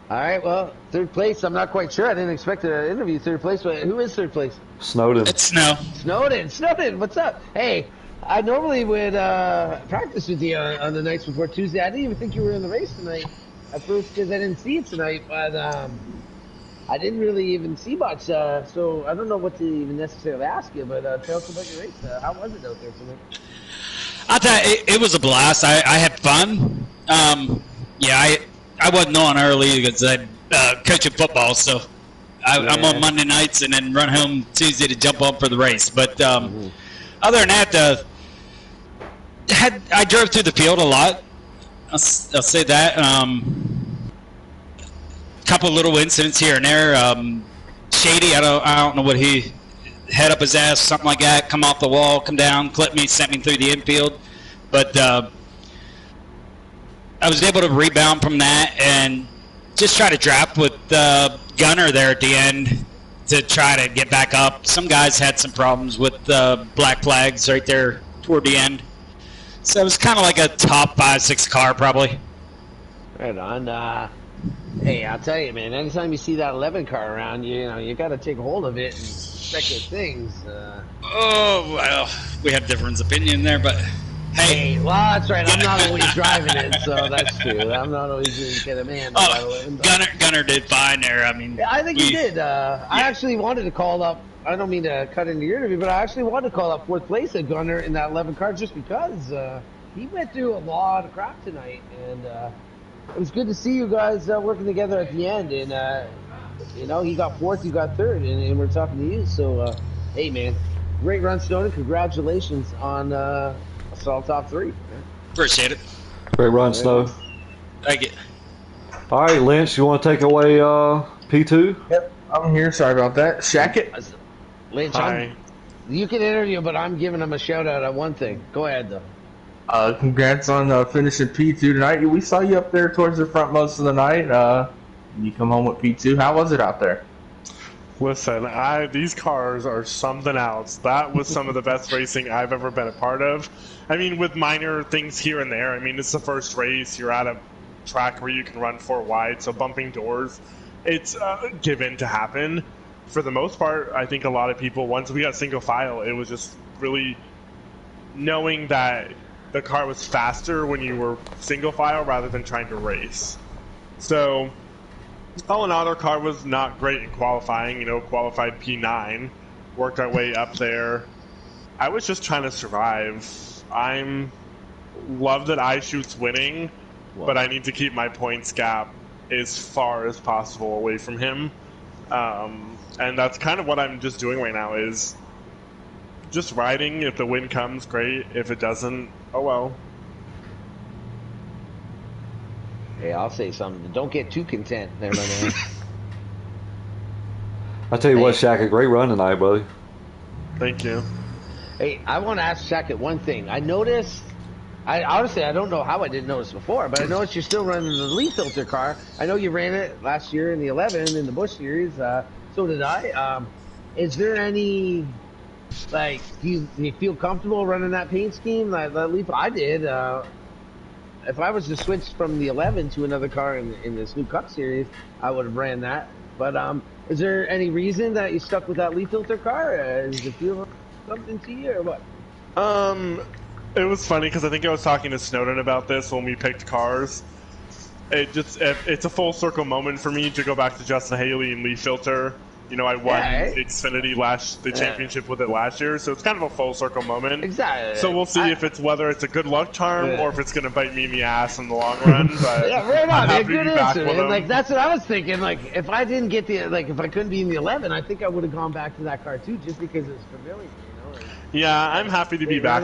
All right, well, 3rd place, I'm not quite sure. I didn't expect to interview 3rd place, but who is 3rd place? Snowden. It's Snow. Snowden, what's up? Hey, I normally would practice with you on the nights before Tuesday. I didn't even think you were in the race tonight at first because I didn't see it tonight, but I didn't really even see much, so I don't know what to even necessarily ask you, but tell us about your race. How was it out there tonight? I thought it was a blast. I had fun. I wasn't on early because I'm coaching football, so I'm on Monday nights and then run home Tuesday to jump on for the race. But other than that, I drove through the field a lot. I'll say that. Couple little incidents here and there. Shady, I don't know what he head up his ass, something like that. Come off the wall, come down, clip me, sent me through the infield. But I was able to rebound from that and just try to draft with Gunner there at the end to try to get back up. Some guys had some problems with black flags right there toward the end. So it was kind of like a top 5-6 car probably. Right on. Hey, I'll tell you, man, anytime you see that 11 car around, you got to take hold of it and respect the things. Oh, well, we have different opinion there, but hey. Well, that's right. I'm not always driving it, so that's true. I'm not always going to get a man. Gunner did fine there. I mean, I think he did. I actually wanted to call up. I don't mean to cut into your interview, but I actually wanted to call up fourth place at Gunner in that 11 car just because he went through a lot of crap tonight, and it was good to see you guys working together at the end. And he got fourth, you got third, and we're talking to you. So, hey, man, great run, Stone. Congratulations on Assault Top 3. Appreciate it. Great run, Snow. Thank you. All right, Lynch, you want to take away P2? Yep, I'm here. Sorry about that. Shack it. Lynch, you can interview, but I'm giving him a shout out on one thing. Go ahead, though. Congrats on finishing P2 tonight. We saw you up there towards the front most of the night. You come home with P2. How was it out there? Listen, these cars are something else. That was some of the best racing I've ever been a part of. I mean, with minor things here and there. I mean, it's the first race. You're at a track where you can run 4 wide, so bumping doors, it's given to happen. For the most part, I think a lot of people, once we got single file, it was just really knowing that the car was faster when you were single file rather than trying to race. So, all in all, our car was not great in qualifying. Qualified P9, worked our way up there. I was just trying to survive. Love that iShoot's winning, but I need to keep my points gap as far as possible away from him. And that's kind of what I'm just doing right now, is just riding. If the win comes, great. If it doesn't, oh well. Hey, I'll say something. Don't get too content there, my man. I tell you what, Shaq, a great run tonight, buddy. Thank you. Hey, I want to ask Shaq one thing. I noticed, I don't know how I didn't notice before, but I noticed you're still running the leaf filter car. I know you ran it last year in the 11 in the Busch Series. So did I. Is there any, do you feel comfortable running that paint scheme? That leaf, I did. If I was to switch from the 11 to another car in this new Cup Series, I would have ran that. But is there any reason that you stuck with that leaf filter car? Does it feel something to you or what? It was funny because I think I was talking to Snowden about this when we picked cars. It's a full circle moment for me to go back to Justin Haley and leaf filter. I won Xfinity the championship with it last year, so it's kind of a full circle moment. Exactly. So we'll see whether it's a good luck charm or if it's going to bite me in the ass in the long run. But yeah, right on, man. Good answer, man. That's what I was thinking. If I didn't get if I couldn't be in the 11, I think I would have gone back to that car too, just because it's familiar. Yeah, I'm happy to be back.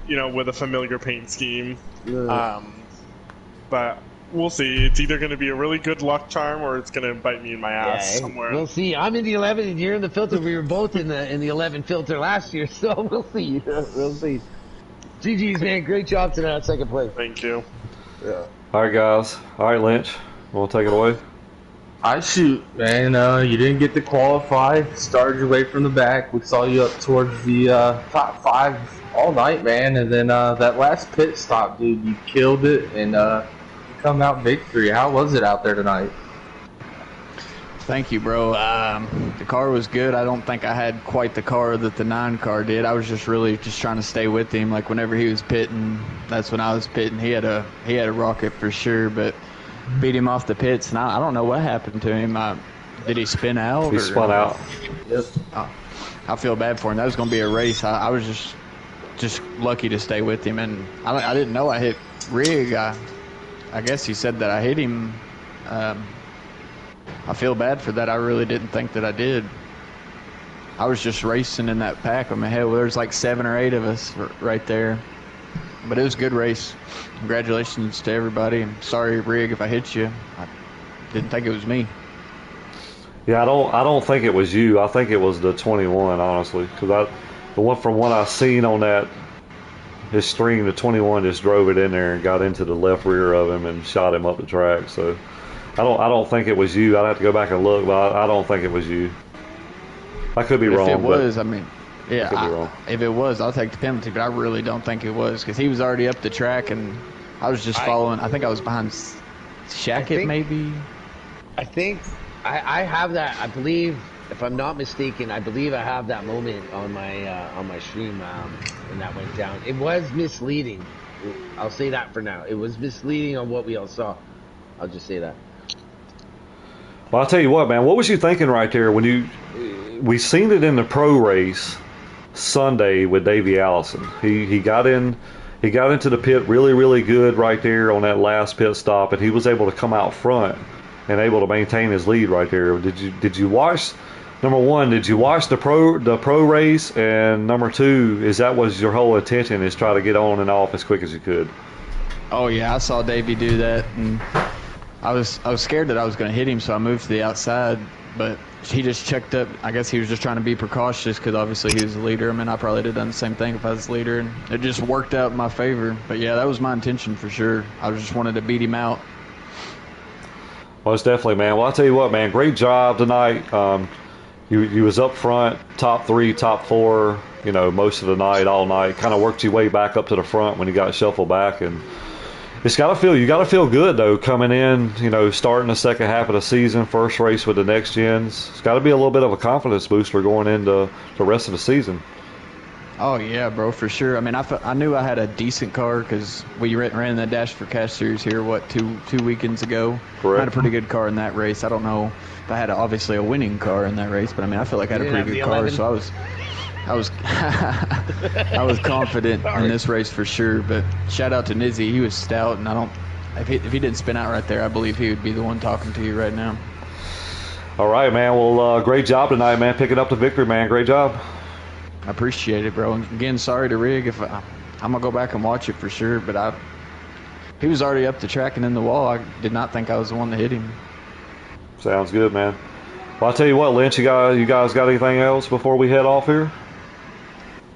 With a familiar paint scheme. But we'll see. It's either going to be a really good luck charm or it's going to bite me in my ass somewhere. We'll see. I'm in the 11 and you're in the filter. We were both in the 11 filter last year, so we'll see. We'll see. GG's, man. Great job tonight at second place. Thank you. Yeah. All right, guys. All right, Lynch. Want to take it away? iShoot, man. You didn't get to qualify. Started your way from the back. We saw you up towards the top 5 all night, man. And then that last pit stop, dude, you killed it and come out victory. How was it out there tonight? Thank you, bro. The car was good. I don't think I had quite the car that the 9 car did. I was just really trying to stay with him. Like whenever he was pitting, that's when I was pitting. He had a rocket for sure, but beat him off the pits, and I don't know what happened to him. Did he spin out? He spun out. Yep. I feel bad for him. That was going to be a race. I was just lucky to stay with him, and I didn't know I hit Rig. I guess he said that I hit him. I feel bad for that. I really didn't think that I did. I was just racing in that pack. I mean, hell, there's like 7 or 8 of us right there. But it was a good race. Congratulations to everybody. I'm sorry, Rig, if I hit you. I didn't think it was me. Yeah, I don't think it was you. I think it was the 21, honestly, because the one from what I seen on that his string, the 21 just drove it in there and got into the left rear of him and shot him up the track. So I don't think it was you. I'd have to go back and look, but I don't think it was you. I could be wrong. If it was, I mean, yeah, could be wrong. If it was, I'll take the penalty, but I really don't think it was because he was already up the track and I was just following. I think I was behind Shackett, maybe. I think I have that. I believe, if I'm not mistaken, I believe I have that moment on my stream when that went down. It was misleading. I'll say that for now. It was misleading on what we all saw. I'll just say that. Well, I'll tell you what, man. What was you thinking right there when we seen it in the pro race Sunday with Davey Allison? He got into the pit really, really good right there on that last pit stop, and he was able to come out front and able to maintain his lead right there. Did you watch? Number one, did you watch the pro race? And number two, that was your whole intention, is try to get on and off as quick as you could? Oh yeah, I saw Davey do that, and I was scared that I was going to hit him, so I moved to the outside. But he just checked up. I guess he was just trying to be precautious because obviously he was the leader. I mean, I probably would have done the same thing if I was the leader, and it just worked out in my favor. But yeah, that was my intention for sure. I just wanted to beat him out. Well, it's definitely, man. Well, I'll tell you what, man. Great job tonight. You was up front, top 3, top 4, most of the night, all night. Kind of worked your way back up to the front when you got shuffled back, and you got to feel good though coming in. Starting the second half of the season, first race with the next gens. It's got to be a little bit of a confidence booster going into the rest of the season. Oh yeah, bro, for sure. I mean, I knew I had a decent car because we ran the Dash for Cash series here two weekends ago. Correct. I had a pretty good car in that race. I don't know if I had obviously a winning car in that race, but I mean, I feel like I had a pretty good car, so I was confident in this race for sure. But shout out to Nizzy, he was stout, and if he didn't spin out right there, I believe he would be the one talking to you right now. All right, man. Well, great job tonight, man. Picking up the victory, man. Great job. I appreciate it, bro. And again, sorry to Rig. I'm gonna go back and watch it for sure. But he was already up the track and in the wall. I did not think I was the one that hit him. Sounds good, man. Well, I'll tell you what, Lynch. You guys got anything else before we head off here?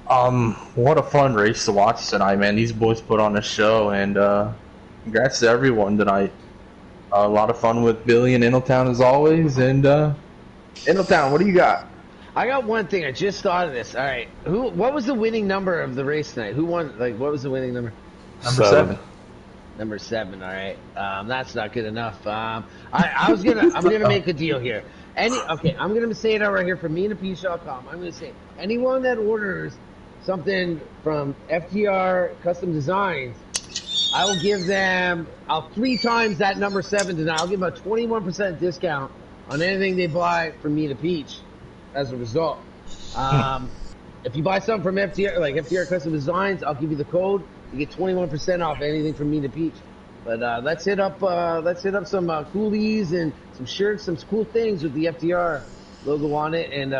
What a fun race to watch tonight, man. These boys put on a show, and congrats to everyone tonight. A lot of fun with Billy and Intletown as always. And Intletown, what do you got? I got one thing. I just thought of this. All right, what was the winning number of the race tonight? Who won? What was the winning number? Number 7. Number 7. All right, that's not good enough. I'm gonna make a deal here. I'm gonna say it out right here from meandthepeach.com. I'm gonna say anyone that orders something from FTR Custom Designs, I will give them 3 times that number 7 tonight. I'll give them a 21% discount on anything they buy from Me to Peach. As a result, if you buy something from FTR, like FTR Custom Designs, I'll give you the code. You get 21% off anything from Me to Peach. But let's hit up some coolies and some shirts, some cool things with the FTR logo on it, and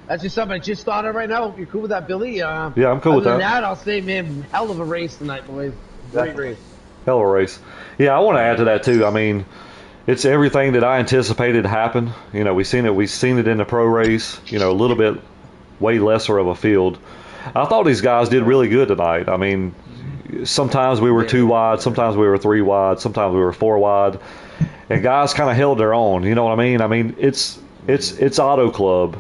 that's just something I just thought of right now. Hope you're cool with that, Billy. Yeah, I'm cool with that. Other than that, I'll say, man, hell of a race tonight, boys. Great race. Hell of a race. Yeah, I want to add to that too. I mean, it's everything that I anticipated happened. We've seen it in the pro race. A little bit way lesser of a field. I thought these guys did really good tonight. I mean, sometimes we were 2 wide, sometimes we were 3 wide, sometimes we were 4 wide, and guys kind of held their own. You know what I mean? I mean, it's Auto Club.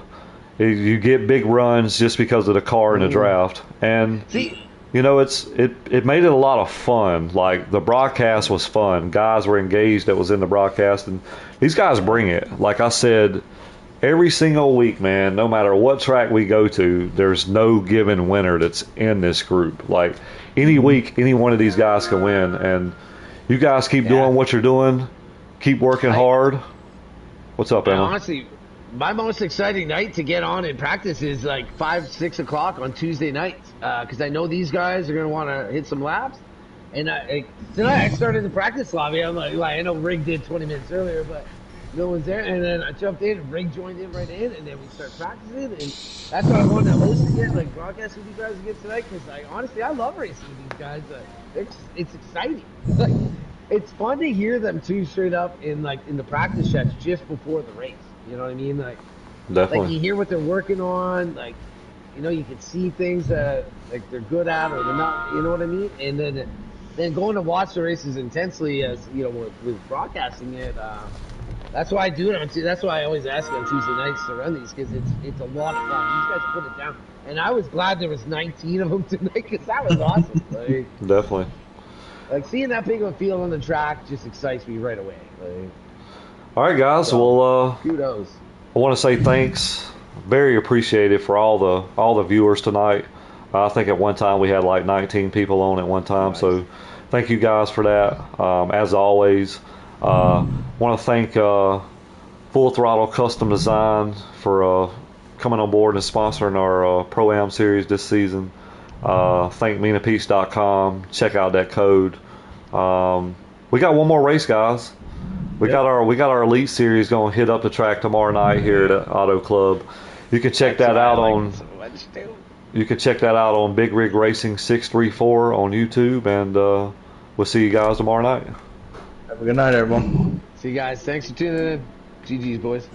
You get big runs just because of the car in the draft, and it made it a lot of fun. Like, the broadcast was fun. Guys were engaged that was in the broadcast, and these guys bring it. Like I said, every single week, man, no matter what track we go to, there's no given winner that's in this group. Like, any week, any one of these guys can win, and you guys keep doing what you're doing. Keep working hard. What's up, Emma? Honestly, my most exciting night to get on in practice is like 5, 6 o'clock on Tuesday nights, because I know these guys are going to want to hit some laps. And tonight I started the practice lobby. I'm like, I know Rig did 20 minutes earlier, but no one's there. And then I jumped in, and Rig joined in right in, and then we start practicing. And that's why I wanted to host again, like broadcast with you guys again tonight, because honestly, I love racing with these guys. It's exciting. Like, it's fun to hear them too, straight up in the practice sets just before the race. You know what I mean? Like Definitely. you hear what they're working on. Like, you can see things that like they're good at or they're not. You know what I mean? And then going to watch the races intensely as with broadcasting it. That's why I do it that's why I always ask you on Tuesday nights to run these, because it's a lot of fun. These guys put it down, and I was glad there was 19 of them tonight, because that was awesome. Definitely. Like seeing that big of a field on the track just excites me right away. All right, guys. So, Well, kudos. I want to say thanks. Very appreciated for all the viewers tonight. I think at one time we had like 19 people on at one time. Nice. So thank you guys for that. As always, want to thank Full Throttle Custom Design for coming on board and sponsoring our Pro-Am series this season. Thank MinaPeace.com. Check out that code. We got one more race, guys. We got our Elite Series going to hit up the track tomorrow night here at Auto Club. You can check that out on Big Rig Racing 634 on YouTube, and we'll see you guys tomorrow night. Have a good night, everyone. See you guys. Thanks for tuning in. GG's, boys.